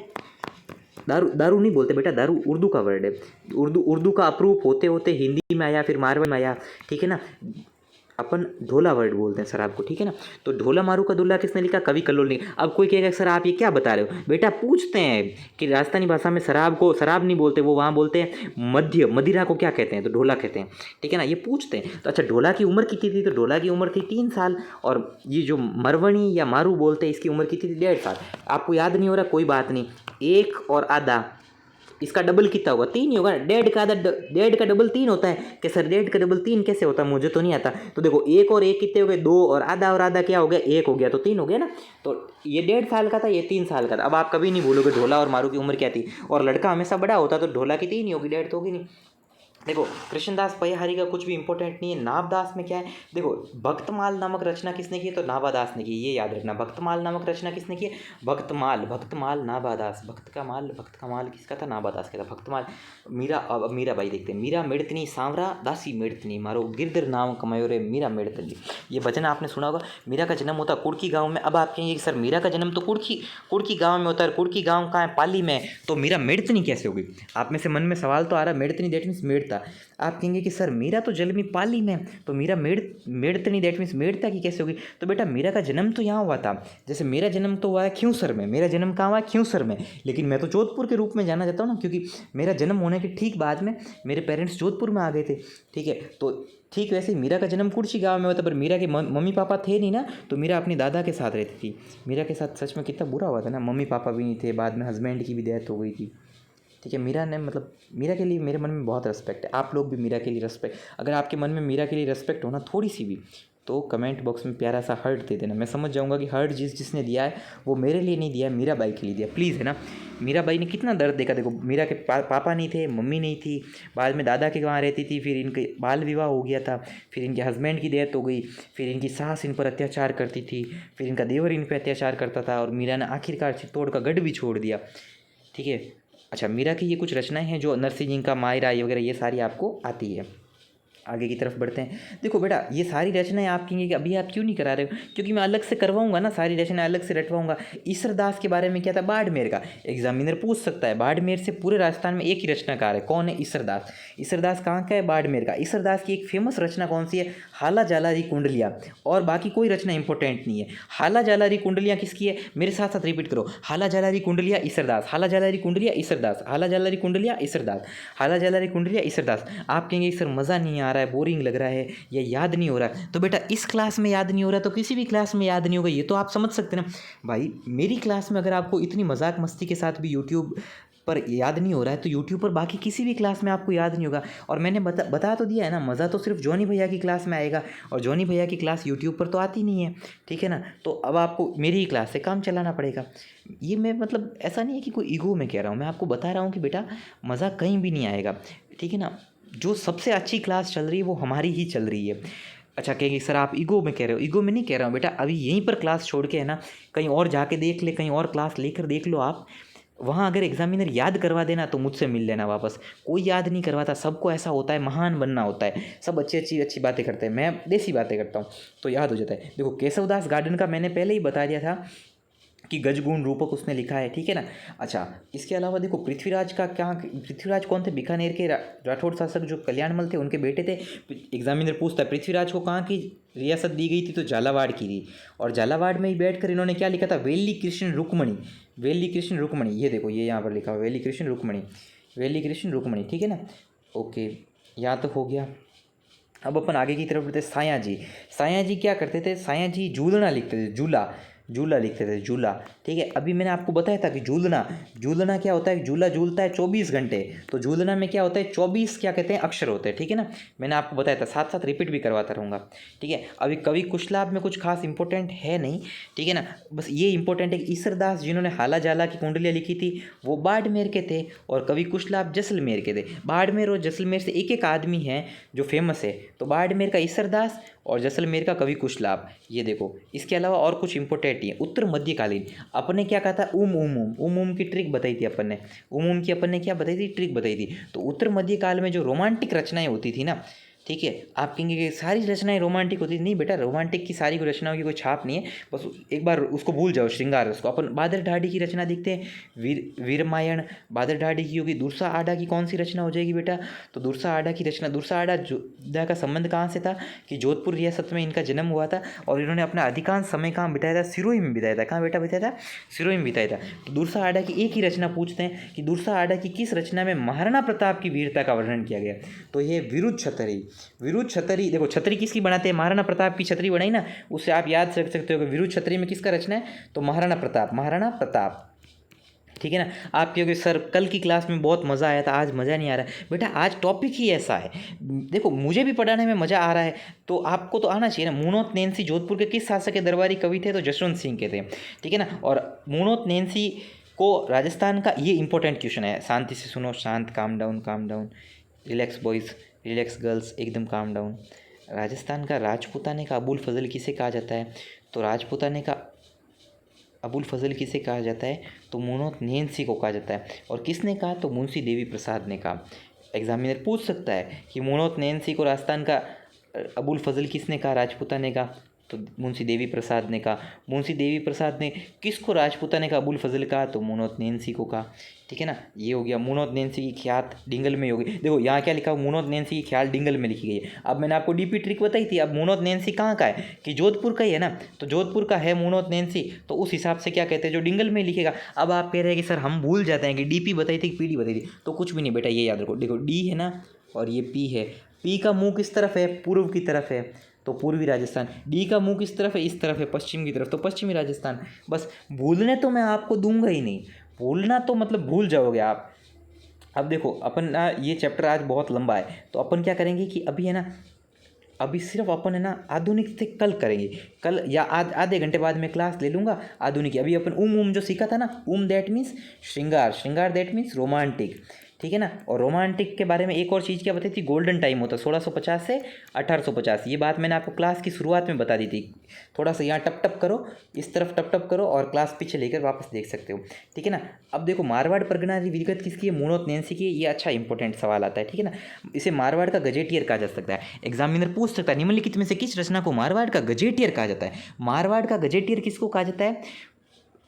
दारू दारू नहीं बोलते बेटा, दारू उर्दू का वर्ड है। उर्दू का अप्रूव होते होते हिंदी में आया, फिर मारवाड़ी में आया। ठीक है ना, अपन ढोला वर्ड बोलते हैं शराब को। ठीक है ना, तो ढोला मारू का दुल्हा किसने लिखा? कवि कल्लोल ने। अब कोई कहेगा सर आप ये क्या बता रहे हो? बेटा पूछते हैं कि राजस्थानी भाषा में शराब को शराब नहीं बोलते, वो वहाँ बोलते हैं मदिरा को क्या कहते हैं? तो ढोला कहते हैं। ठीक है ना, ये पूछते हैं। तो अच्छा, ढोला की उम्र कितनी थी? तो ढोला की उम्र थी 3 साल। और ये जो मरवणी या मारू बोलते हैं, इसकी उम्र कितनी थी? 1.5 साल। आपको याद नहीं हो रहा, कोई बात नहीं। 1 और आधा, इसका डबल कितना होगा? 3 ही होगा। 1.5 का आधा, 1.5 का डबल 3 होता है। कि सर 1.5 का डबल 3 कैसे होता है? मुझे तो नहीं आता। तो देखो 1 और 1 कितने हो गए? 2, और आधा क्या हो गया? 1 हो गया, तो 3 हो गया ना। तो ये 1.5 साल का था, ये 3 साल का था। अब आप कभी नहीं बोलोगे ढोला और मारू की उम्र क्या थी। और लड़का हमेशा बड़ा होता तो ढोला की 3 ही होगी, 1.5 तो होगी नहीं। देखो कृष्णदास पयहारी का कुछ भी इंपॉर्टेंट नहीं है। नाभदास में क्या है? देखो भक्तमाल नामक रचना किसने की है? तो नाभादास ने की। ये याद रखना, भक्तमाल नामक रचना किसने की है? भक्तमाल नाभादास। भक्त का माल किसका था? नाभादास का था। भक्तमाल मीरा। अब मीरा बाई देखते हैं। मीरा मेड़तनी सांवरा दासी मेड़तनी मारो गिरधर नाम कमायो रे मीरा मेड़तनी। ये भजन आपने सुना होगा। मीरा का जन्म होता कुड़की गाँव में। अब आप कहेंगे सर मीरा का जन्म तो कुड़की गाँव में होता है। कुड़की गाँव कहाँ है? पाली में। तो मीरा मेड़तनी कैसे होगी? आप में से मन में सवाल तो आ रहा है, मेड़तनी दैट मीन्स मेड़ता। आप कहेंगे कि सर मीरा तो जन्मी पाली में, तो मीरा मेड़तनी दैट मीन्स मेड़ता की कैसे होगी? तो बेटा मीरा का जन्म तो यहाँ हुआ था। जैसे मेरा जन्म तो हुआ है ख्यूसर में। मेरा जन्म कहाँ हुआ है? ख्यूसर में। लेकिन मैं तो जोधपुर के रूप में जाना जाता हूँ ना, क्योंकि मेरा जन्म होने के ठीक बाद में मेरे पेरेंट्स जोधपुर में आ गए थे। ठीक है, तो ठीक वैसे ही मीरा का जन्म कुर्सी गांव में हुआ था, पर मीरा के मम्मी पापा थे नहीं ना, तो मीरा अपनी दादा के साथ रहती थी। मीरा के साथ सच में कितना बुरा हुआ था ना, मम्मी पापा भी नहीं थे, बाद में हस्बैंड की भी डेथ हो गई थी। ठीक है, मीरा ने मतलब मीरा के लिए मेरे मन में बहुत रिस्पेक्ट है। आप लोग भी मीरा के लिए रिस्पेक्ट, अगर आपके मन में मीरा के लिए रिस्पेक्ट हो ना थोड़ी सी भी, तो कमेंट बॉक्स में प्यारा सा हर्ट दे देना। मैं समझ जाऊंगा कि हर्ट जिसने दिया है वो मेरे लिए नहीं दिया है, मीरा बाई के लिए दिया। प्लीज़, है ना। मीरा बाई ने कितना दर्द देखा। देखो मीरा के पापा नहीं थे, मम्मी नहीं थी, बाद में दादा के वहाँ रहती थी, फिर इनके बाल विवाह हो गया था, फिर इनके हस्बैंड की डेथ हो गई, फिर इनकी सास इन पर अत्याचार करती थी, फिर इनका देवर इन पर अत्याचार करता था, और मीरा ने आखिरकार चित्तौड़ का गढ़ भी छोड़ दिया। ठीक है। अच्छा, मीरा की ये कुछ रचनाएं हैं जो नरसिंह जी का मायरा ये वगैरह ये सारी आपको आती है। आगे की तरफ बढ़ते हैं। देखो बेटा, ये सारी रचनाएं आप कहेंगे कि अभी आप क्यों नहीं करा रहे हो? क्योंकि मैं अलग से करवाऊंगा ना, सारी रचनाएं अलग से रटवाऊंगा। ईसरदास के बारे में क्या था? बाड़मेर का। एग्जामिनर पूछ सकता है, बाड़मेर से पूरे राजस्थान में एक ही रचनाकार है, कौन है? ईसरदास। ईसरदास कहाँ का है? बाड़मेर का। ईसरदास की एक फेमस रचना कौन सी है? हाला जालारी कुंडलिया। और बाकी कोई रचना इंपॉर्टेंट नहीं है। हाला जालारी कुंडलिया किसकी है? मेरे साथ साथ रिपीट करो, हाला जालारी कुंडलिया ईसरदास, हाला जालारी कुंडलिया ईसरदास, हाला जालारी कुंडलिया ईसरदास, हाला जालारी कुंडलिया ईसरदास। आप कहेंगे सर मज़ा नहीं आ रहा है, बोरिंग लग रहा है, या याद नहीं हो रहा है। तो बेटा इस क्लास में याद नहीं हो रहा तो किसी भी क्लास में याद नहीं होगा, ये तो आप समझ सकते हैं ना भाई। मेरी क्लास में अगर आपको इतनी मजाक मस्ती के साथ भी यूट्यूब पर याद नहीं हो रहा है, तो यूट्यूब पर बाकी किसी भी क्लास में आपको याद नहीं होगा। और मैंने बता तो दिया है ना, मज़ा तो सिर्फ जॉनी भैया की क्लास में आएगा, और जॉनी भैया की क्लास यूट्यूब पर तो आती नहीं है। ठीक है ना, तो अब आपको मेरी ही क्लास से काम चलाना पड़ेगा। ये मैं मतलब ऐसा नहीं है कि कोई ईगो में कह रहा हूँ, मैं आपको बता रहा हूँ कि बेटा मज़ा कहीं भी नहीं आएगा। ठीक है ना, जो सबसे अच्छी क्लास चल रही है वो हमारी ही चल रही है। अच्छा कहेंगे सर आप ईगो में कह रहे हो, ईगो में नहीं कह रहा हूँ बेटा। अभी यहीं पर क्लास छोड़ के, है ना, कहीं और जाके देख ले, कहीं और क्लास लेकर देख लो आप। वहाँ अगर एग्जामिनर याद करवा देना तो मुझसे मिल लेना वापस। कोई याद नहीं करवाता, सबको ऐसा होता है महान बनना होता है, सब अच्छी बातें करते हैं, मैं देसी बातें करता हूँ तो याद हो जाता है। देखो केशवदास गार्डन का मैंने पहले ही बता दिया था कि गजगुण रूपक उसने लिखा है। ठीक है ना। अच्छा, इसके अलावा देखो पृथ्वीराज का क्या, पृथ्वीराज कौन थे? बीकानेर के राठौड़ शासक जो कल्याणमल थे उनके बेटे थे। एग्जामिनर पूछता है पृथ्वीराज को कहाँ की रियासत दी गई थी? तो झालावाड़ की थी। और झालावाड़ में ही बैठकर इन्होंने क्या लिखा था? वेली कृष्ण रुक्मणी। वेली कृष्ण रुक्मणी, ये देखो ये यहाँ पर लिखा हुआ वेली कृष्ण रुक्मणी, वेली कृष्ण रुक्मणी। ठीक है ना, ओके, यहाँ तक हो गया। अब अपन आगे की तरफ बढ़ते। साया जी, साया जी क्या करते थे? साया जी जूलना लिखते थे, जूला। झूला लिखते थे, झूला। ठीक है, अभी मैंने आपको बताया था कि झूलना क्या होता है, झूला झूलता है 24 घंटे, तो झूलना में क्या होता है, 24 क्या कहते हैं अक्षर होते हैं। ठीक है ना, मैंने आपको बताया था, साथ साथ रिपीट भी करवाता रहूँगा। ठीक है, अभी कवि कुशलाभ में कुछ खास इंपॉर्टेंट है नहीं। ठीक है ना, बस ये इंपॉर्टेंट है कि ईसरदास जिन्होंने हाला जाला की कुंडलियाँ लिखी थी वो बाड़मेर के थे और कवि कुशलाभ जैसलमेर के थे। बाड़मेर और जैसलमेर से एक एक आदमी है जो फेमस है, तो बाड़मेर का ईसरदास और जैसलमेर का कवि कुशलाभ, ये देखो। इसके अलावा और कुछ इंपॉर्टेंट ही है। उत्तर मध्यकालीन अपन ने क्या कहा था, उम की ट्रिक बताई थी अपन ने, की अपन ने क्या बताई थी, ट्रिक बताई थी। तो उत्तर मध्यकाल में जो रोमांटिक रचनाएं होती थी ना, ठीक है, आप कहेंगे कि सारी रचनाएं रोमांटिक होती थी, नहीं बेटा, रोमांटिक की सारी रचनाओं की कोई छाप नहीं है, बस एक बार उसको भूल जाओ, श्रृंगार उसको। अपन बादर ढाडी की रचना देखते हैं, वीरमायण बादर ढाडी की होगी। दुर्सा आडा की कौन सी रचना हो जाएगी बेटा, तो दुर्सा आडा की रचना। दुर्सा आडा जोधा का संबंध कहाँ से था कि जोधपुर रियासत में इनका जन्म हुआ था और इन्होंने अपना अधिकांश समय कहाँ बिताया था, सिरोही में बिताया था। कहाँ बेटा बिताया था, सिरोही में बिताया था। तो दुर्सा आडा की एक ही रचना पूछते हैं कि दुर्सा आडा की किस रचना में महाराणा प्रताप की वीरता का वर्णन किया गया, तो ये विरुद्ध छतरी। देखो छतरी किसकी बनाते हैं, महाराणा प्रताप की छतरी बनाई ना, उससे आप याद रख सकते हो कि विरुद्ध छतरी में किसका रचना है, तो महाराणा प्रताप। ठीक है ना, आप कहोगे सर कल की क्लास में बहुत मज़ा आया था, आज मज़ा नहीं आ रहा है। बेटा आज टॉपिक ही ऐसा है, देखो मुझे भी पढ़ाने में मज़ा आ रहा है तो आपको तो आना चाहिए ना। मुनोत नैन्सी जोधपुर के किस शासक के दरबारी कवि थे, तो जसवंत सिंह के थे। ठीक है ना, और मुनोत नैन्सी को राजस्थान का, ये इंपॉर्टेंट क्वेश्चन है, शांति से सुनो, शांत, calm down, relax boys, relax girls, एकदम काम डाउन। राजस्थान का राजपूताने का अबुल फजल किसे कहा जाता है, तो राजपूताने का अबुल फजल किसे कहा जाता है, तो मुनोत नैन्सी को कहा जाता है। और किसने कहा, तो मुंशी देवी प्रसाद ने कहा। एग्जामिनर पूछ सकता है कि मुनोत नैन्सी को राजस्थान का अबुल फजल किसने कहा, राजपूताने का, तो मुंशी देवी प्रसाद ने कहा। मुंशी देवी प्रसाद ने किसको राजपूताने का अबुल फजल कहा, तो मुनोत नैन्सी को कहा। ठीक है ना, ये हो गया। मुनोत नैन्सी की ख्यात डिंगल में होगी। देखो यहाँ क्या लिखा, मुनोत नैन्सी की ख्याल डिंगल में लिखी गई है। अब मैंने आपको डीपी ट्रिक बताई थी। अब मुनोत नैन्सी कहाँ का है, कि जोधपुर का ही है ना, तो जोधपुर का है मुनोत नैन्सी, तो उस हिसाब से क्या कहते हैं, जो डिंगल में लिखेगा। अब आप कह रहे हैं कि सर हम भूल जाते हैं कि डीपी बताई थी कि पीडी बताई थी, तो कुछ भी नहीं बेटा, ये याद रखो। देखो डी है ना और ये पी है, पी का मुँह किस तरफ है, पूर्व की तरफ है, तो पूर्वी राजस्थान। डी का मुंह किस तरफ है, इस तरफ है, पश्चिम की तरफ, तो पश्चिमी राजस्थान। बस भूलने तो मैं आपको दूंगा ही नहीं, भूलना तो मतलब भूल जाओगे आप। अब देखो अपन ना, ये चैप्टर आज बहुत लंबा है, तो अपन क्या करेंगे कि अभी है ना, अभी सिर्फ अपन है ना आधुनिक से कल करेंगे, कल या आधे घंटे बाद मैं क्लास ले लूँगा आधुनिक। अभी अपन जो सीखा था ना, दैट मीन्स श्रृंगार दैट मीन्स रोमांटिक। ठीक है ना, और रोमांटिक के बारे में एक और चीज़ क्या बताई थी, गोल्डन टाइम होता है 1650 से 1850। ये बात मैंने आपको क्लास की शुरुआत में बता दी थी। थोड़ा सा यहाँ टप करो, इस तरफ टप करो और क्लास पीछे लेकर वापस देख सकते हो। ठीक है ना, अब देखो मारवाड़ परगना की विगत किसकी है, मुनोत नैन्सी की। ये अच्छा इंपॉर्टेंट सवाल आता है। ठीक है ना, इसे मारवाड़ का गजेटियर कहा जा सकता है। एग्जामिनर पूछ सकता है निम्नलिखित में से किस रचना को मारवाड़ का गजेटियर कहा जाता है। मारवाड़ का गजेटियर किसको कहा जाता है,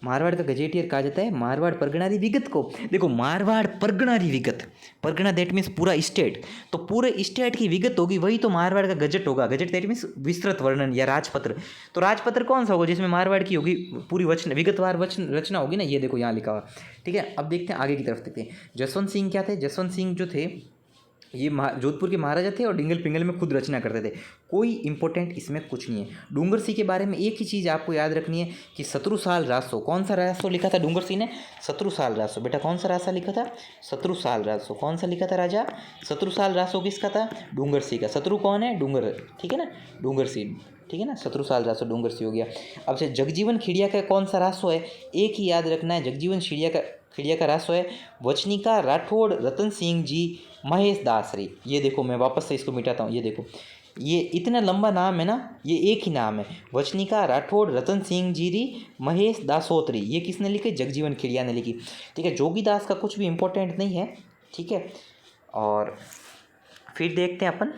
मारवाड़ का गजेटियर कहा जाता है मारवाड़ परगनारी विगत को। देखो मारवाड़ परगनारी विगत, परगना दैट मीन्स पूरा स्टेट, तो पूरे स्टेट की विगत होगी, वही तो मारवाड़ का गजट होगा। गजट दैट मीन्स विस्तृत वर्णन या राजपत्र। तो राजपत्र कौन सा होगा, जिसमें मारवाड़ की होगी पूरी विगतवार रचना होगी ना। ये देखो यहाँ लिखा हुआ। ठीक है, अब देखते हैं आगे की तरफ देखते हैं। जसवंत सिंह क्या थे, जसवंत सिंह जो थे ये जोधपुर के महाराजा थे और डिंगल पिंगल में खुद रचना करते थे। कोई इंपॉर्टेंट इसमें कुछ नहीं है। डूंगर सिंह के बारे में एक ही चीज़ आपको याद रखनी है कि शत्रुसाल रासो, कौन सा रासो लिखा था डूंगर सिंह ने, शत्रुसाल रासो। बेटा कौन सा रासा लिखा था, शत्रुसाल रासो। कौन सा लिखा था राजा, शत्रुसाल रासो किसका था, डूंगर सिंह का। शत्रु कौन है, डूंगर। ठीक है ना, डूंगर सिंह। ठीक है ना, शत्रुसाल रासो डूंगर सिंह हो गया। अब से जगजीवन खिड़िया का कौन सा रासो है, एक ही याद रखना है, जगजीवन खिड़िया का रासो है वचनिका राठौड़ रतन सिंह जी महेश दासरी। ये देखो मैं वापस से इसको मिटाता हूँ। ये देखो ये इतना लंबा नाम है ना, ये एक ही नाम है, वचनिका राठौड़ रतन सिंह जीरी महेश दासोत्री। ये किसने लिखी, जगजीवन खिड़िया ने लिखी। ठीक है, जोगीदास का कुछ भी इंपॉर्टेंट नहीं है। ठीक है, और फिर देखते हैं अपन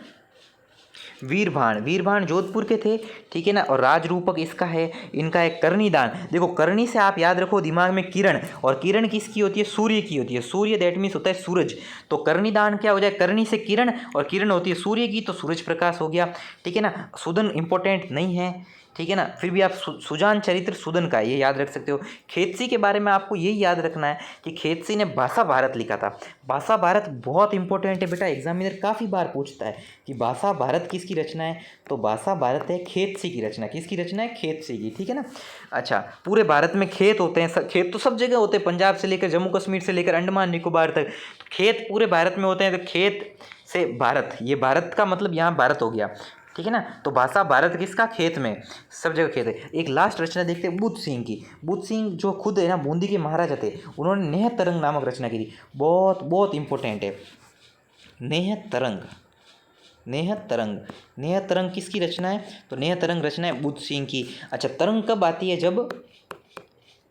वीरभाण जोधपुर के थे। ठीक है ना, और राजरूपक इसका है, इनका है करनीदान। देखो करनी से आप याद रखो दिमाग में किरण, और किरण किसकी होती है, सूर्य की होती है। सूर्य दैट मीन्स होता है सूरज, तो करनीदान क्या हो जाए, करनी से किरण, और किरण होती है सूर्य की, तो सूरज प्रकाश हो गया। ठीक है ना, सुदन इंपॉर्टेंट नहीं है। ठीक है ना। फिर भी आप सुजान चरित्र सुदन का ये याद रख सकते हो। खेतसी के बारे में आपको यही याद रखना है कि खेतसी ने भाषा भारत लिखा था। भाषा भारत बहुत इंपॉर्टेंट है बेटा, एग्जामिनर काफ़ी बार पूछता है कि भाषा भारत किसकी रचना है, तो भाषा भारत है खेतसी की रचना। किसकी रचना है? खेतसी की, ठीक है ना। अच्छा, पूरे भारत में खेत होते हैं, खेत तो सब जगह होते हैं, पंजाब से लेकर जम्मू कश्मीर से लेकर अंडमान निकोबार तक खेत पूरे भारत में होते हैं। तो खेत से भारत, ये भारत का मतलब यहाँ भारत हो गया, ठीक है ना। तो भाषा भारत किसका? खेत में, सब जगह खेत है। एक लास्ट रचना देखते हैं बुद्ध सिंह की। बुद्ध सिंह जो खुद है ना बूंदी के महाराजा थे, उन्होंने नेह तरंग नामक रचना की थी। बहुत बहुत इंपॉर्टेंट है नेह तरंग। नेह तरंग, नेह तरंग किसकी रचना है? तो नेह तरंग रचना है बुद्ध सिंह की। अच्छा, तरंग कब आती है? जब,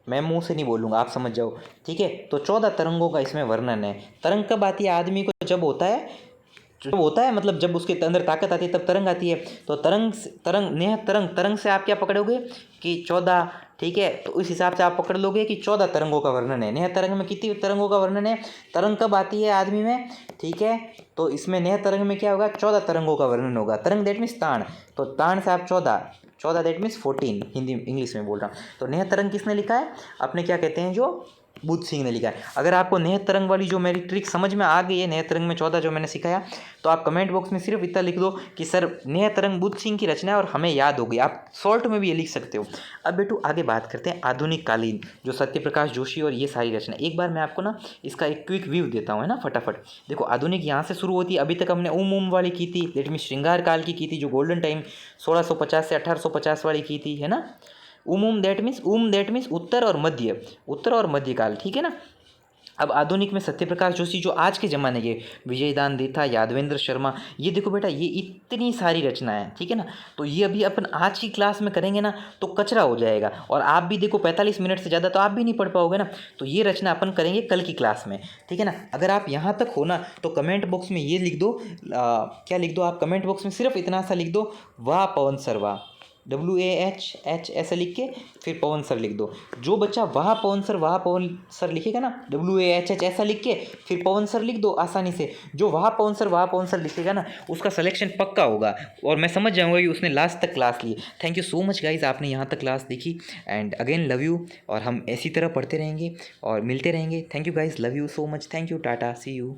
मैं मुंह से नहीं बोलूँगा, आप समझ जाओ, ठीक है। तो 14 तरंगों का इसमें वर्णन है। तरंग कब आती है आदमी को? जब होता है मतलब जब उसके अंदर ताकत आती है तब तरंग आती है। तो तरंग नेह तरंग, तरंग से आप क्या पकड़ोगे कि 14, ठीक है। तो उस हिसाब से आप पकड़ लोगे कि 14 तरंगों का वर्णन है। नेह तरंग में कितनी तरंगों का वर्णन है? तरंग कब आती है आदमी में, ठीक है। तो इसमें नेह तरंग में क्या होगा? 14 तरंगों का वर्णन होगा। तरंग दैट मीन्स ताण, तो ताण से आप 14 दैट मीन्स 14, हिंदी इंग्लिश में बोल रहा हूँ। तो नेह तरंग किसने लिखा है? अपने क्या कहते हैं, जो बुद्ध सिंह ने लिखा है। अगर आपको नेह तरंग वाली जो मेरी ट्रिक समझ में आ गई है, नेह तरंग में 14 जो मैंने सिखाया, तो आप कमेंट बॉक्स में सिर्फ इतना लिख दो कि सर नेह तरंग बुद्ध सिंह की रचना है और हमें याद हो गई। आप शॉर्ट में भी ये लिख सकते हो। अब बेटू आगे बात करते हैं आधुनिक कालीन, जो सत्यप्रकाश जोशी और ये सारी रचना। एक बार मैं आपको ना इसका एक क्विक व्यू देता हूँ, है ना, फटाफट। देखो, आधुनिक यहाँ से शुरू होती है। अभी तक हमने उम वाली की थी, दैट मीन श्रृंगार काल की थी, जो गोल्डन टाइम 1650 से 1850 वाली की थी, है ना। उम दैट मीन्स उत्तर और मध्यकाल, ठीक है ना। अब आधुनिक में सत्यप्रकाश जोशी जो आज के ज़माने के, विजयदान देथा, यादवेंद्र शर्मा, ये देखो बेटा, ये इतनी सारी रचनाएं हैं, ठीक है ना। तो ये अभी अपन आज की क्लास में करेंगे ना तो कचरा हो जाएगा, और आप भी देखो 45 मिनट से ज़्यादा तो आप भी नहीं पढ़ पाओगे ना। तो ये रचना अपन करेंगे कल की क्लास में, ठीक है ना। अगर आप यहाँ तक हो ना तो कमेंट बॉक्स में ये लिख दो, क्या लिख दो आप कमेंट बॉक्स में? सिर्फ इतना सा लिख दो, वाह पवन सर वाह, WAHH ऐसे लिख के फिर पवन सर लिख दो। जो बच्चा वाह पवन सर लिखेगा ना, WAHH ऐसा लिख के फिर पवन सर लिख दो आसानी से। जो वाह पवन सर लिखेगा ना, उसका सिलेक्शन पक्का होगा, और मैं समझ जाऊंगा कि उसने लास्ट तक क्लास ली। Thank you so much guys, आपने यहाँ तक क्लास देखी, एंड अगेन लव यू। और हम ऐसी तरह पढ़ते रहेंगे और मिलते रहेंगे। Thank you guys, love you so much, thank you, tata, see you.